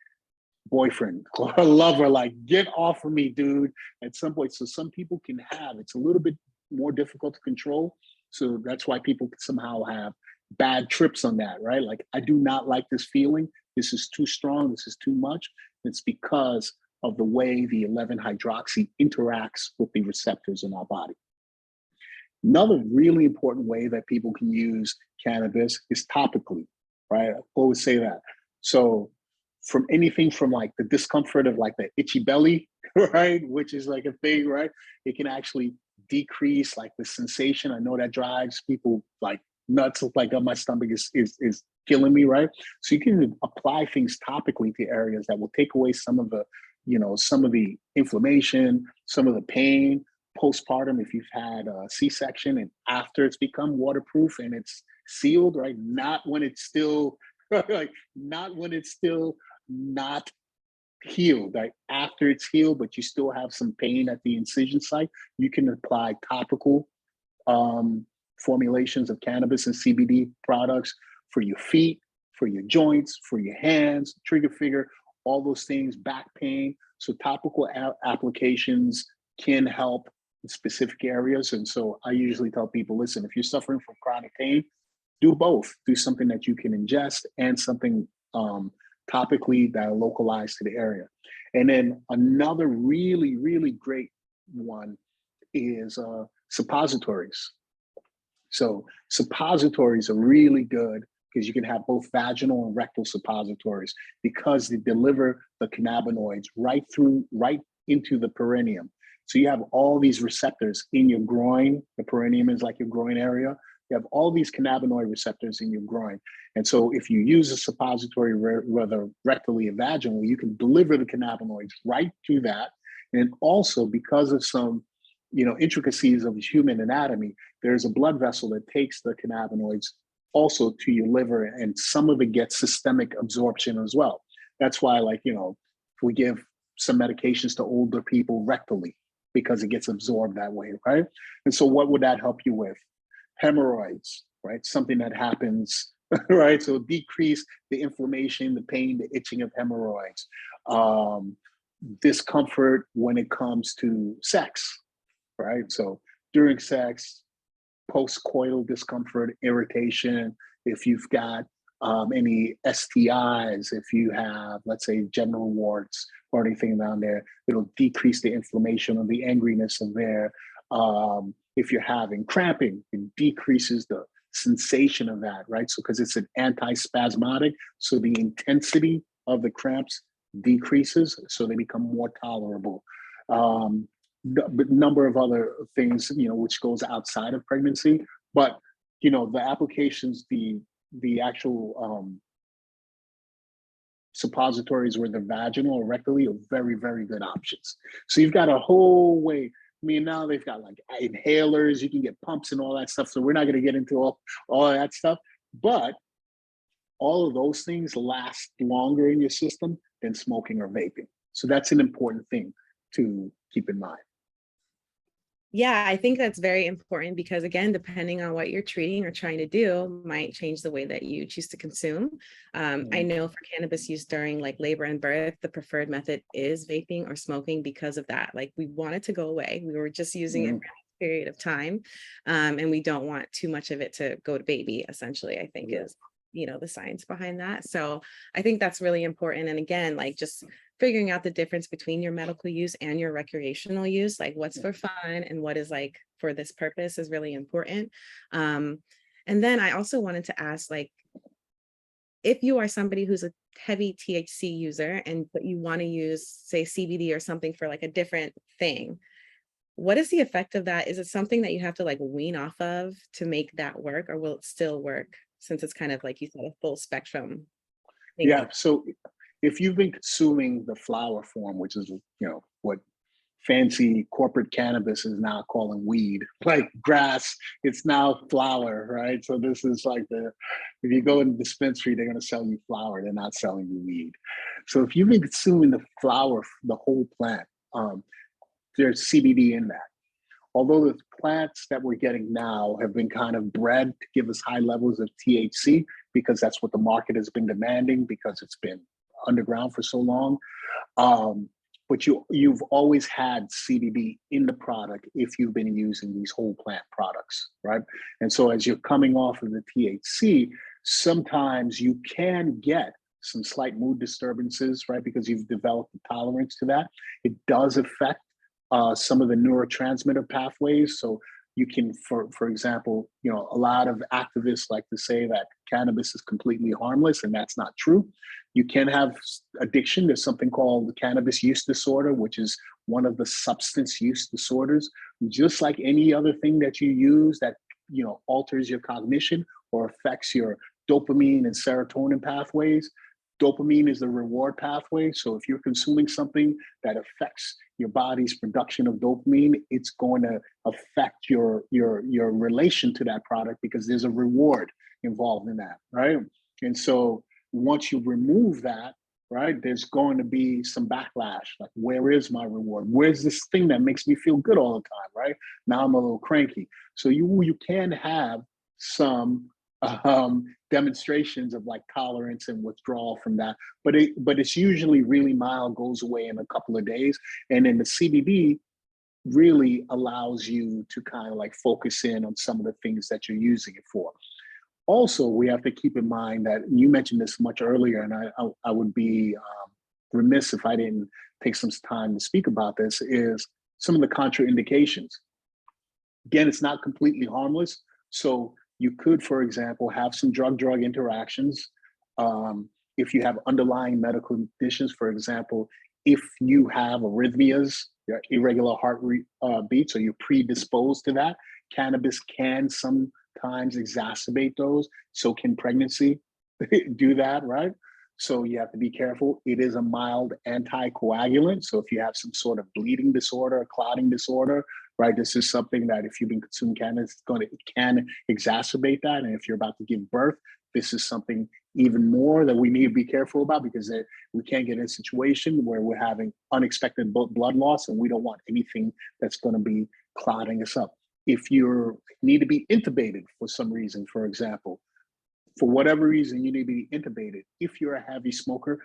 boyfriend or lover, like, get off of me, dude, at some point. So some people can have, it's a little bit more difficult to control. So that's why people somehow have bad trips on that, right? Like, I do not like this feeling. This is too strong. This is too much. It's because of the way the 11-hydroxy interacts with the receptors in our body. Another really important way that people can use cannabis is topically, right? I always say that. So from anything from like the discomfort of like the itchy belly, right? Which is like a thing, right? It can actually decrease like the sensation. I know that drives people like nuts. Like, oh, my stomach is killing me, right? So you can apply things topically to areas that will take away some of the, some of the inflammation, some of the pain. Postpartum, if you've had a C-section and after it's become waterproof and it's sealed, right? Not when it's still like, not when it's still not healed, right? After it's healed, but you still have some pain at the incision site, you can apply topical formulations of cannabis and CBD products for your feet, for your joints, for your hands, trigger finger, all those things, back pain. So topical applications can help in specific areas. And so I usually tell people, listen, if you're suffering from chronic pain, do both. Do something that you can ingest and something topically that are localized to the area. And then another really, really great one is suppositories. So suppositories are really good because you can have both vaginal and rectal suppositories because they deliver the cannabinoids right into the perineum. So you have all these receptors in your groin. The perineum is like your groin area. You have all these cannabinoid receptors in your groin. And so if you use a suppository, whether rectally or vaginally, you can deliver the cannabinoids right to that. And also because of some, intricacies of human anatomy, there's a blood vessel that takes the cannabinoids also to your liver, and some of it gets systemic absorption as well. That's why, we give some medications to older people rectally because it gets absorbed that way, right? And so what would that help you with? Hemorrhoids, right? Something that happens, right? So decrease the inflammation, the pain, the itching of hemorrhoids. Discomfort when it comes to sex, right? So during sex, post-coital discomfort, irritation, if you've got any STIs, if you have, let's say, genital warts or anything down there, it'll decrease the inflammation or the angriness of there. If you're having cramping, it decreases the sensation of that, right? So because it's an antispasmodic, so the intensity of the cramps decreases, so they become more tolerable. The number of other things, which goes outside of pregnancy, but the applications, the actual suppositories where the vaginal or rectally are very, very good options. So you've got a whole way. I mean, now they've got like inhalers, you can get pumps and all that stuff. So we're not going to get into all of that stuff, but all of those things last longer in your system than smoking or vaping. So that's an important thing to keep in mind. Yeah, I think that's very important because, again, depending on what you're treating or trying to do might change the way that you choose to consume. I know for cannabis use during like labor and birth, the preferred method is vaping or smoking because of that. Like, we want it to go away. We were just using it for a period of time, and we don't want too much of it to go to baby, essentially, I think is, the science behind that. So I think that's really important. And again, like, just figuring out the difference between your medical use and your recreational use, like what's for fun and what is like for this purpose is really important. And then I also wanted to ask, like, if you are somebody who's a heavy THC user but you want to use, say, CBD or something for like a different thing, what is the effect of that? Is it something that you have to like wean off of to make that work, or will it still work since it's kind of like you said, a full spectrum thing? Yeah. So if you've been consuming the flower form, which is, what fancy corporate cannabis is now calling weed, like grass, it's now flower, right? So this is like if you go in the dispensary, they're going to sell you flower. They're not selling you weed. So if you've been consuming the flower, the whole plant, there's CBD in that. Although the plants that we're getting now have been kind of bred to give us high levels of THC, because that's what the market has been demanding, because it's been underground for so long. But you've always had CBD in the product if you've been using these whole plant products, right? And so as you're coming off of the THC, sometimes you can get some slight mood disturbances, right? Because you've developed a tolerance to that. It does affect some of the neurotransmitter pathways. So you can, for example, a lot of activists like to say that cannabis is completely harmless, and that's not true. You can have addiction. There's something called cannabis use disorder, which is one of the substance use disorders. Just like any other thing that you use that alters your cognition or affects your dopamine and serotonin pathways. Dopamine is the reward pathway. So if you're consuming something that affects your body's production of dopamine, it's going to affect your relation to that product, because there's a reward involved in that, right? And so once you remove that, right, there's going to be some backlash. Like, where is my reward? Where's this thing that makes me feel good all the time, right? Now I'm a little cranky. So you can have some demonstrations of like tolerance and withdrawal from that, but it's usually really mild, goes away in a couple of days. And then the CBD really allows you to kind of like focus in on some of the things that you're using it for. Also, we have to keep in mind that you mentioned this much earlier, and I would be remiss if I didn't take some time to speak about this, is some of the contraindications. Again, it's not completely harmless. So you could, for example, have some drug-drug interactions. If you have underlying medical conditions, for example, if you have arrhythmias, irregular heart beats, or you're predisposed to that, cannabis can sometimes exacerbate those. So can pregnancy do that, right? So you have to be careful. It is a mild anticoagulant. So if you have some sort of bleeding disorder, clotting disorder, right, this is something that if you've been consuming cannabis, it can exacerbate that. And if you're about to give birth, this is something even more that we need to be careful about, because we can't get in a situation where we're having unexpected blood loss, and we don't want anything that's going to be clotting us up. If you need to be intubated for some reason, for example, for whatever reason you need to be intubated, if you're a heavy smoker,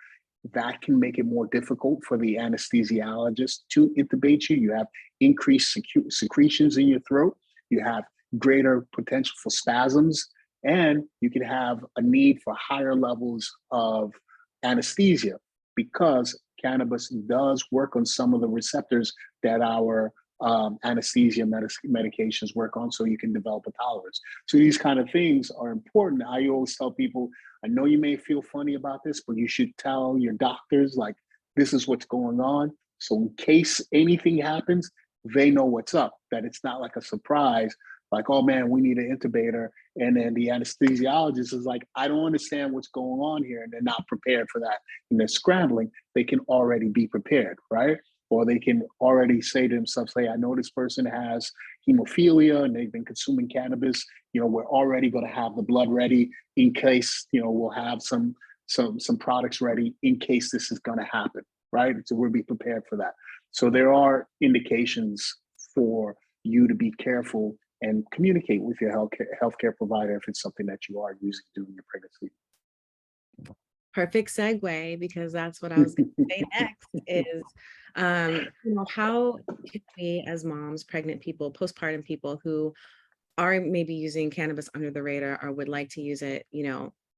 that can make it more difficult for the anesthesiologist to intubate you. You have increased secretions in your throat. You have greater potential for spasms, and you can have a need for higher levels of anesthesia, because cannabis does work on some of the receptors that our anesthesia medications work on, so you can develop a tolerance. So these kind of things are important. I always tell people, I know you may feel funny about this, but you should tell your doctors, like, this is what's going on. So in case anything happens, they know what's up, that it's not like a surprise, like, oh man, we need an intubator. And then the anesthesiologist is like, I don't understand what's going on here. And they're not prepared for that. And they're scrambling. They can already be prepared, right? Or they can already say to themselves, hey, I know this person has hemophilia and they've been consuming cannabis. We're already going to have the blood ready in case, we'll have some products ready in case this is going to happen, right? So we'll be prepared for that. So there are indications for you to be careful and communicate with your healthcare provider if it's something that you are using during your pregnancy. Perfect segue, because that's what I was going to say next is, how can we as moms, pregnant people, postpartum people who are maybe using cannabis under the radar or would like to use it,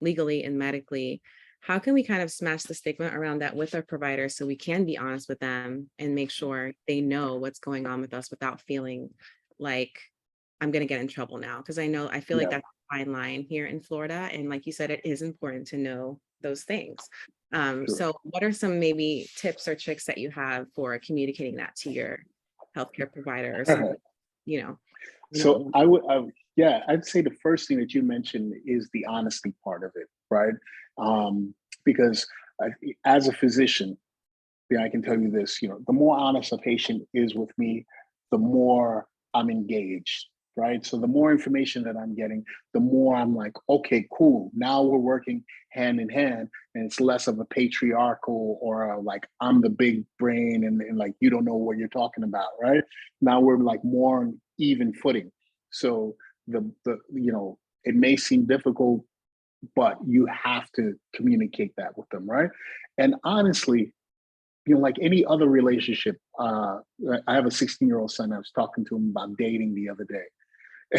legally and medically, how can we kind of smash the stigma around that with our providers so we can be honest with them and make sure they know what's going on with us without feeling like I'm going to get in trouble now? Because I feel like that's a fine line here in Florida. And like you said, it is important to know those things. Sure. So what are some maybe tips or tricks that you have for communicating that to your healthcare provider or something, you know. So yeah, I'd say the first thing that you mentioned is the honesty part of it, right? Because as a physician, I can tell you this, the more honest a patient is with me, the more I'm engaged, right? So the more information that I'm getting, the more I'm like, okay, cool. Now we're working hand in hand, and it's less of a patriarchal or like I'm the big brain and like you don't know what you're talking about, right? Now we're like more on even footing. So the it may seem difficult, but you have to communicate that with them, right? And honestly, like any other relationship, I have a 16-year-old son. I was talking to him about dating the other day.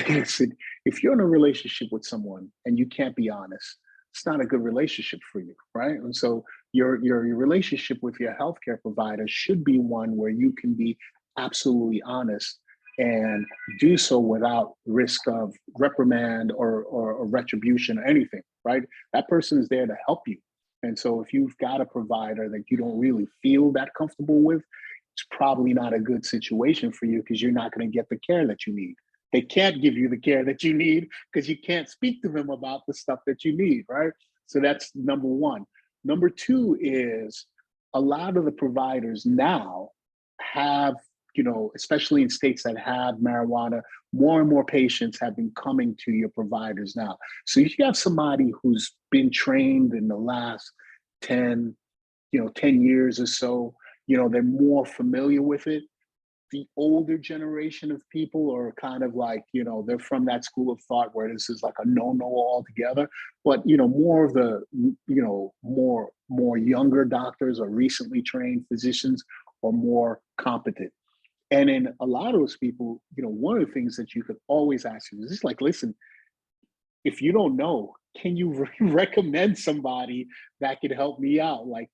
And I said, if you're in a relationship with someone and you can't be honest, it's not a good relationship for you, right? And so your relationship with your healthcare provider should be one where you can be absolutely honest and do so without risk of reprimand or retribution or anything, right? That person is there to help you. And so if you've got a provider that you don't really feel that comfortable with, it's probably not a good situation for you because you're not going to get the care that you need. They can't give you the care that you need because you can't speak to them about the stuff that you need, right? So that's number one. Number two is a lot of the providers now have, especially in states that have marijuana, more and more patients have been coming to your providers now. So if you have somebody who's been trained in the last 10 years or so, they're more familiar with it. The older generation of people are kind of like, they're from that school of thought where this is like a no-no altogether. But, more of the, more younger doctors or recently trained physicians are more competent. And in a lot of those people, one of the things that you could always ask is just like, listen, if you don't know, can you recommend somebody that could help me out? Like,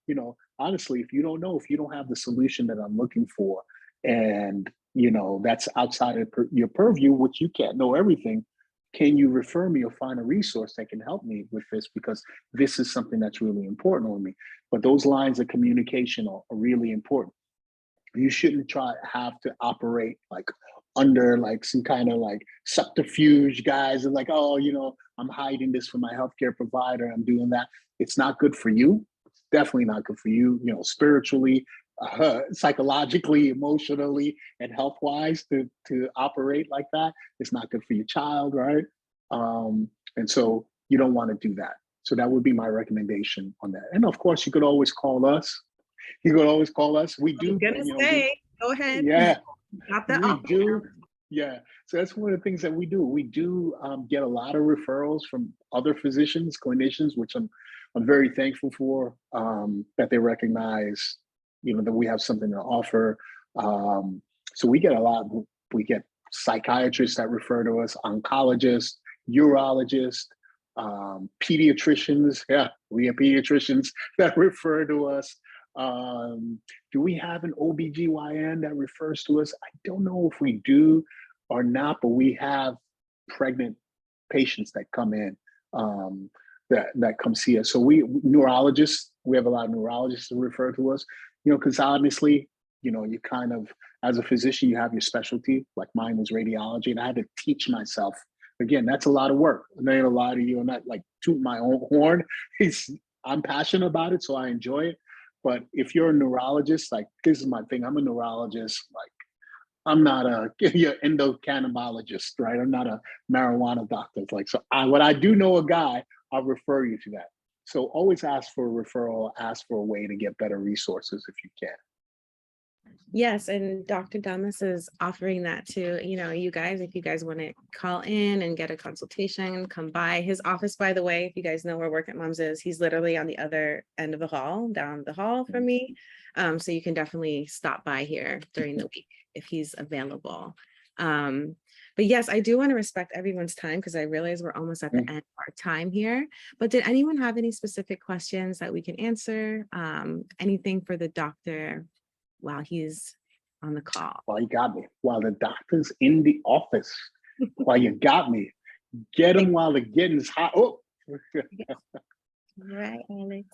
honestly, if you don't know, if you don't have the solution that I'm looking for, and, that's outside of your purview, which you can't know everything, can you refer me or find a resource that can help me with this? Because this is something that's really important with me. But those lines of communication are really important. You shouldn't have to operate like under like some kind of like subterfuge guys and like, oh, I'm hiding this from my healthcare provider. I'm doing that. It's not good for you. It's definitely not good for you, spiritually, psychologically, emotionally, and health-wise to operate like that. It's not good for your child, right? And so you don't want to do that. So that would be my recommendation on that. And of course, you could always call us. You could always call us. We do. Go ahead. Yeah, Got that we do. Yeah. So that's one of the things that we do. We do get a lot of referrals from other physicians, clinicians, which I'm very thankful for, that they recognize, that we have something to offer. So we get a lot. We get psychiatrists that refer to us, oncologists, urologists, pediatricians. Yeah, we have pediatricians that refer to us. Do we have an OBGYN that refers to us? I don't know if we do or not, but we have pregnant patients that come in, that come see us. So neurologists, we have a lot of neurologists that refer to us, because honestly, you kind of, as a physician, you have your specialty. Like mine was radiology, and I had to teach myself. Again, that's a lot of work. I'm not gonna lie to you. I'm not like toot my own horn. I'm passionate about it, so I enjoy it. But if you're a neurologist, like this is my thing, I'm a neurologist, like I'm not a endocrinologist, right? I'm not a marijuana doctor. It's like, so what I do know a guy, I'll refer you to that. So always ask for a referral, ask for a way to get better resources if you can. Yes, and Dr. Damas is offering that to, you guys, if you guys want to call in and get a consultation, come by his office. By the way, if you guys know where Work at Moms is, he's literally on the other end of the hall, down the hall from me. So you can definitely stop by here during the week if he's available. But yes, I do want to respect everyone's time because I realize we're almost at the end of our time here. But did anyone have any specific questions that we can answer? Anything for the doctor while he's on the call? Well, you got me. While the doctor's in the office, while you got me, get him while the getting's hot. Oh, right, Alex.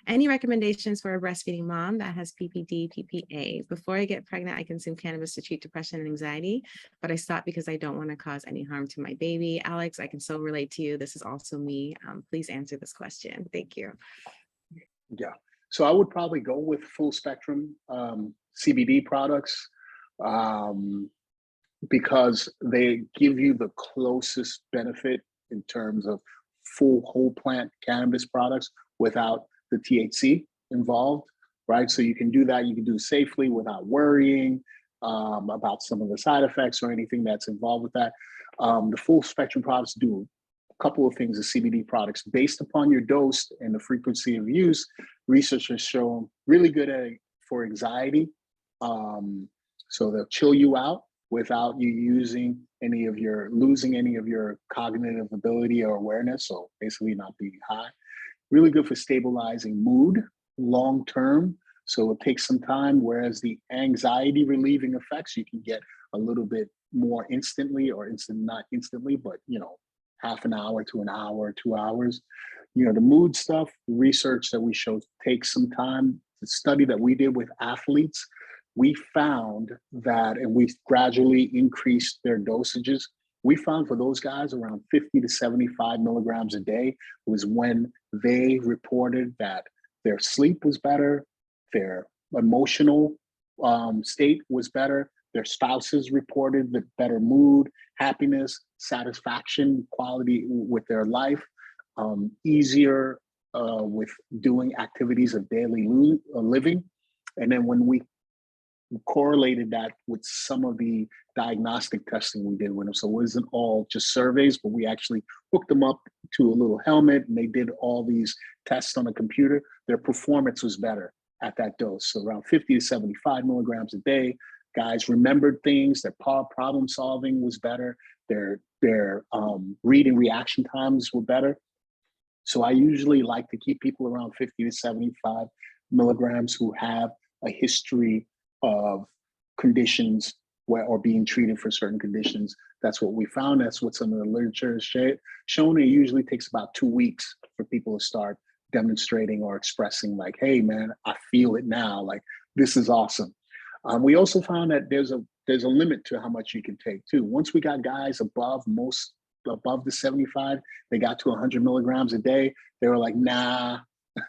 Any recommendations for a breastfeeding mom that has PPD, PPA? Before I get pregnant, I consumed cannabis to treat depression and anxiety, but I stopped because I don't want to cause any harm to my baby. Alex, I can so relate to you. This is also me. Please answer this question. Thank you. Yeah. So I would probably go with full spectrum CBD products because they give you the closest benefit in terms of full whole plant cannabis products without the THC involved, right? So you can do that. You can do it safely without worrying about some of the side effects or anything that's involved with that. The full spectrum products do a couple of things. The CBD products, based upon your dose and the frequency of use, research has shown really good for anxiety. So they'll chill you out without you losing any of your cognitive ability or awareness. So basically not being high. Really good for stabilizing mood long term. So it takes some time, whereas the anxiety relieving effects you can get a little bit more instantly, or not instantly, but half an hour to an hour, 2 hours. The mood stuff, the research that we showed takes some time. The study that we did with athletes, we found that, and we gradually increased their dosages. We found for those guys around 50 to 75 milligrams a day was when they reported that their sleep was better, their emotional state was better, their spouses reported the better mood, happiness, satisfaction, quality with their life, easier with doing activities of daily living. And then when we correlated that with some of the diagnostic testing we did with them. So it wasn't all just surveys, but we actually hooked them up to a little helmet and they did all these tests on a computer. Their performance was better at that dose. So around 50 to 75 milligrams a day. Guys remembered things, their problem solving was better, their reading reaction times were better. So I usually like to keep people around 50 to 75 milligrams who have a history of conditions or being treated for certain conditions. That's what we found. That's what some of the literature has shown. It usually takes about 2 weeks for people to start demonstrating or expressing like, hey man, I feel it now. Like, this is awesome. We also found that there's a limit to how much you can take too. Once we got guys above the 75, they got to 100 milligrams a day. They were like, nah,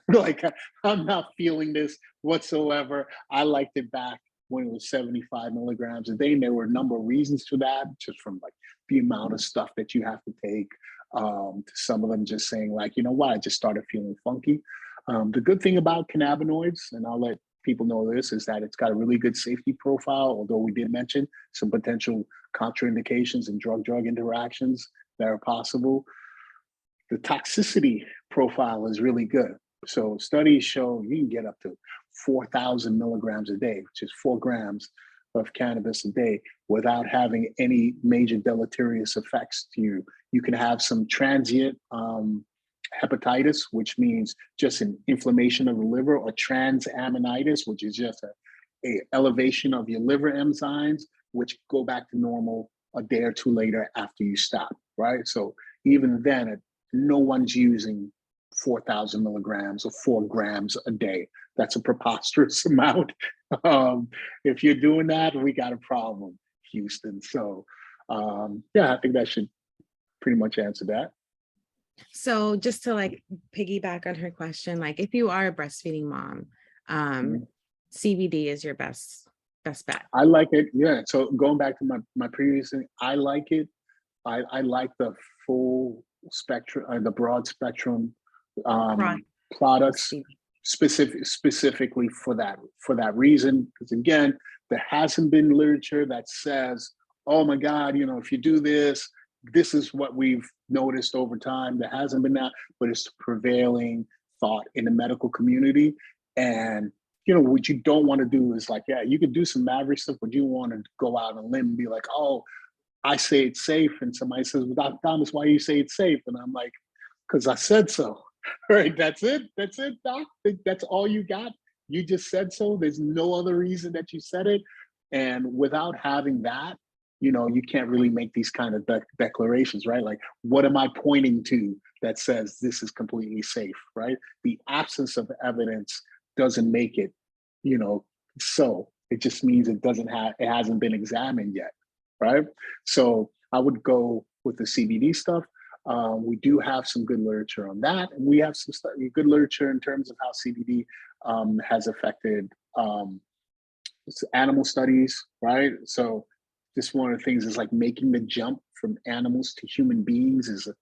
like I'm not feeling this whatsoever. I liked it back when it was 75 milligrams a day. And there were a number of reasons for that, just from like the amount of stuff that you have to take, to some of them just saying like, you know what, I just started feeling funky. The good thing about cannabinoids, and I'll let people know this, is that it's got a really good safety profile, although we did mention some potential contraindications and drug-drug interactions that are possible. The toxicity profile is really good. So studies show you can get up to 4,000 milligrams a day, which is 4 grams of cannabis a day, without having any major deleterious effects to you. You can have some transient hepatitis, which means just an inflammation of the liver, or transaminitis, which is just a elevation of your liver enzymes, which go back to normal a day or two later after you stop, right? So even then, no one's using 4,000 milligrams or 4 grams a day. That's a preposterous amount. If you're doing that, we got a problem, Houston. So yeah, I think that should pretty much answer that. So just to like piggyback on her question, like if you are a breastfeeding mom, CBD is your best bet. I like it. Yeah. So going back to my previous thing, I like it. I like the full spectrum, the broad spectrum products specifically for that reason. Because again, there hasn't been literature that says, oh my God, if you do this, this is what we've noticed over time. There hasn't been that, but it's the prevailing thought in the medical community. And what you don't want to do is like, yeah, you can do some maverick stuff, but you want to go out on a limb and be like, oh, I say it's safe. And somebody says, well, Dr. Damas, why do you say it's safe? And I'm like, because I said so. Right, that's it, Doc. That's all you got. You just said so. There's no other reason that you said it. And without having that, you can't really make these kind of declarations, right? Like, what am I pointing to that says this is completely safe, right? The absence of evidence doesn't make it, so. It just means it hasn't been examined yet, right? So I would go with the CBD stuff. We do have some good literature on that, and we have some good literature in terms of how CBD has affected animal studies, right? So just one of the things is like making the jump from animals to human beings it's a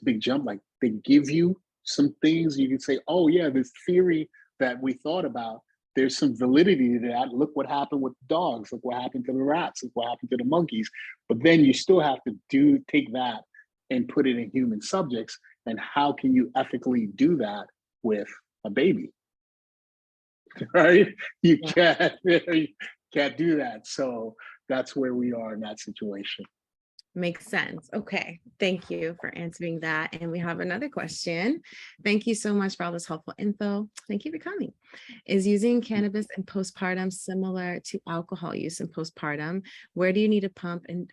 big jump. Like they give you some things you can say, oh yeah, this theory that we thought about, there's some validity to that. Look what happened with dogs. Look what happened to the rats. Look what happened to the monkeys. But then you still have to take that and put it in human subjects. And how can you ethically do that with a baby? Right? You can't do that. So that's where we are in that situation. Makes sense. Okay. Thank you for answering that. And we have another question. Thank you so much for all this helpful info. Thank you for coming. Is using cannabis in postpartum similar to alcohol use in postpartum? Where do you need to pump and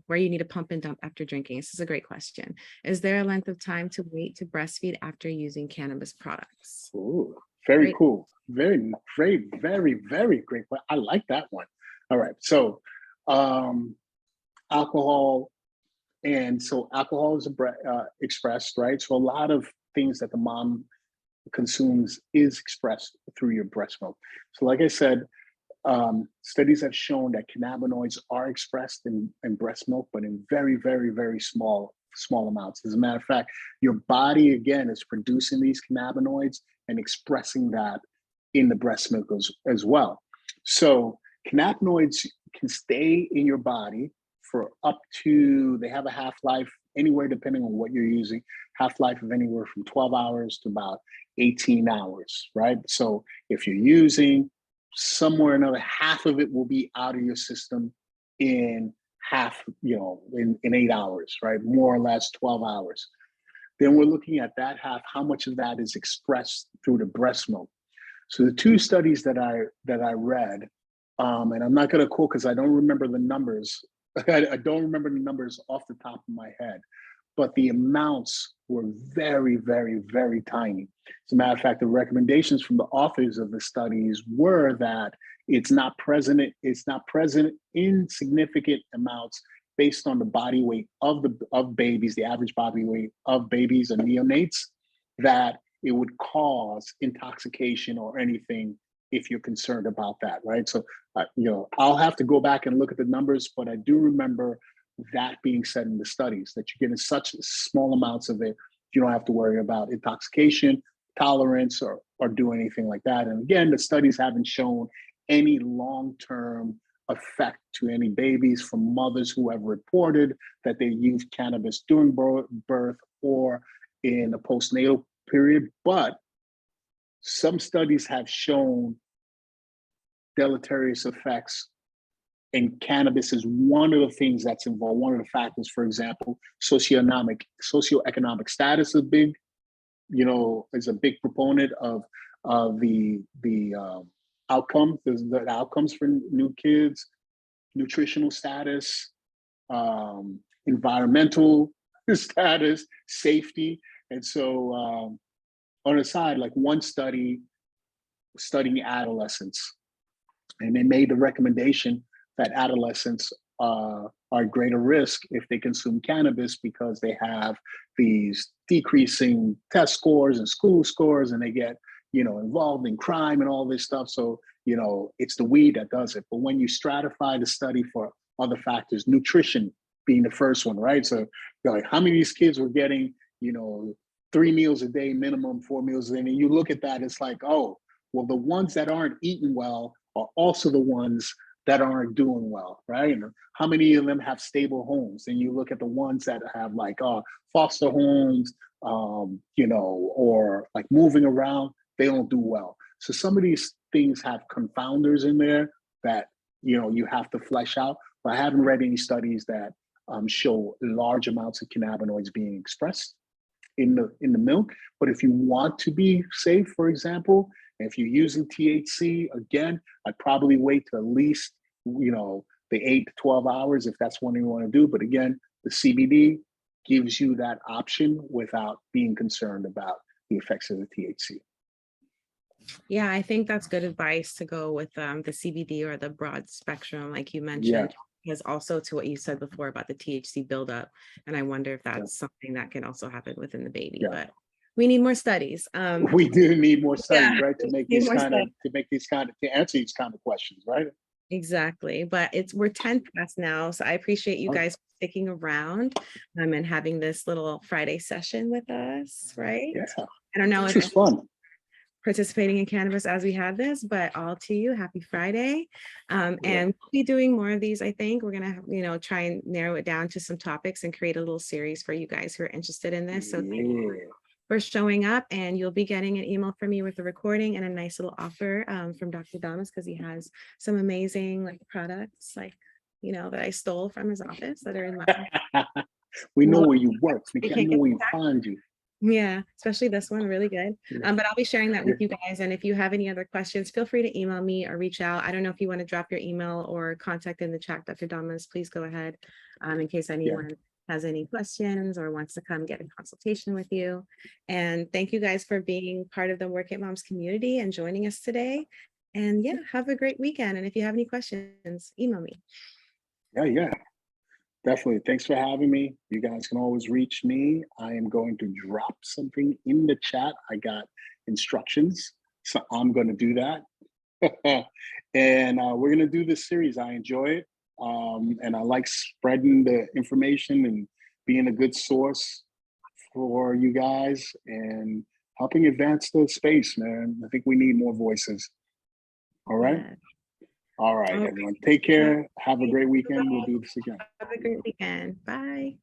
where you need to pump and dump after drinking? This is a great question. Is there a length of time to wait to breastfeed after using cannabis products? Ooh, very Great. cool. Very, very, very, very great. I like that one. All right. So alcohol, and so alcohol is expressed, right? So a lot of things that the mom consumes is expressed through your breast milk. So like I said, studies have shown that cannabinoids are expressed in breast milk, but in very, very, very small amounts. As a matter of fact, your body, again, is producing these cannabinoids and expressing that in the breast milk as well. So cannabinoids can stay in your body for they have a half-life anywhere, depending on what you're using, half-life of anywhere from 12 hours to about 18 hours, right? So if you're using somewhere another half of it will be out of your system in half, in 8 hours, right? More or less 12 hours. Then we're looking at that half, how much of that is expressed through the breast milk. So the two studies that I read, and I'm not going to quote because I don't remember the numbers. I don't remember the numbers off the top of my head, but the amounts were very, very, very tiny. As a matter of fact, the recommendations from the authors of the studies were that it's not present in significant amounts based on the body weight of babies, the average body weight of babies and neonates, that it would cause intoxication or anything if you're concerned about that, right? So, I'll have to go back and look at the numbers, but I do remember that being said in the studies, that you get in such small amounts of it, you don't have to worry about intoxication, tolerance, or do anything like that. And again, the studies haven't shown any long-term effect to any babies from mothers who have reported that they used cannabis during birth or in a postnatal period. But some studies have shown deleterious effects, and cannabis is one of the things that's involved. One of the factors, for example, socioeconomic status is big. Is a big proponent of the outcomes. The outcomes for new kids, nutritional status, environmental status, safety, and so on the side, like one study studying adolescents, and they made the recommendation that adolescents are at greater risk if they consume cannabis because they have these decreasing test scores and school scores, and they get, involved in crime and all this stuff. So, it's the weed that does it. But when you stratify the study for other factors, nutrition being the first one, right? So, like, how many of these kids were getting, 3 meals a day minimum, 4 meals a day? And you look at that, it's like, oh, well, the ones that aren't eating well are also the ones that aren't doing well, right? And how many of them have stable homes? And you look at the ones that have like foster homes, or like moving around, they don't do well. So some of these things have confounders in there that, you have to flesh out. But I haven't read any studies that show large amounts of cannabinoids being expressed in the milk. But if you want to be safe, for example, if you're using THC, again, I'd probably wait to at least, the 8 to 12 hours if that's what you want to do. But again, the CBD, gives you that option without being concerned about the effects of the THC. Yeah, I think that's good advice to go with the CBD or the broad spectrum, like you Yeah, mentioned, because also to what you said before about the THC buildup. And I wonder if that's something that can also happen within the baby, yeah. but we need more studies. We do need more studies, Yeah, right, to we make need these more kind of, studies. to answer these kind of questions, right? Exactly. But we're 10 past now. So I appreciate you Okay. guys sticking around and having this little Friday session with us, right? Yeah, I don't know this if is fun. participating in cannabis as we had this, but all to you, happy Friday. Yeah. And we'll be doing more of these. I think we're gonna, try and narrow it down to some topics and create a little series for you guys who are interested in this. So thank you Yeah. for showing up, and you'll be getting an email from me with a recording and a nice little offer from Dr. Damas, because he has some amazing products that I stole from his office that are in my We know where you work. We I can't know get where you find you. Yeah, especially this one, really good. Yeah. But I'll be sharing that with Yeah. you guys. And if you have any other questions, feel free to email me or reach out. I don't know if you want to drop your email or contact in the chat, Dr. Damas, please go ahead in case anyone has any questions or wants to come get a consultation with you. And thank you guys for being part of the Work It Moms community and joining us today. And yeah, have a great weekend. And if you have any questions, email me. Yeah. Definitely. Thanks for having me. You guys can always reach me. I am going to drop something in the chat. I got instructions, so I'm going to do that. And we're going to do this series. I enjoy it. And I like spreading the information and being a good source for you guys and helping advance the space, man. I think we need more voices. All right. Yeah. All right, Okay. everyone. Take care. Have a great weekend. We'll do this again. Have a great weekend. Bye.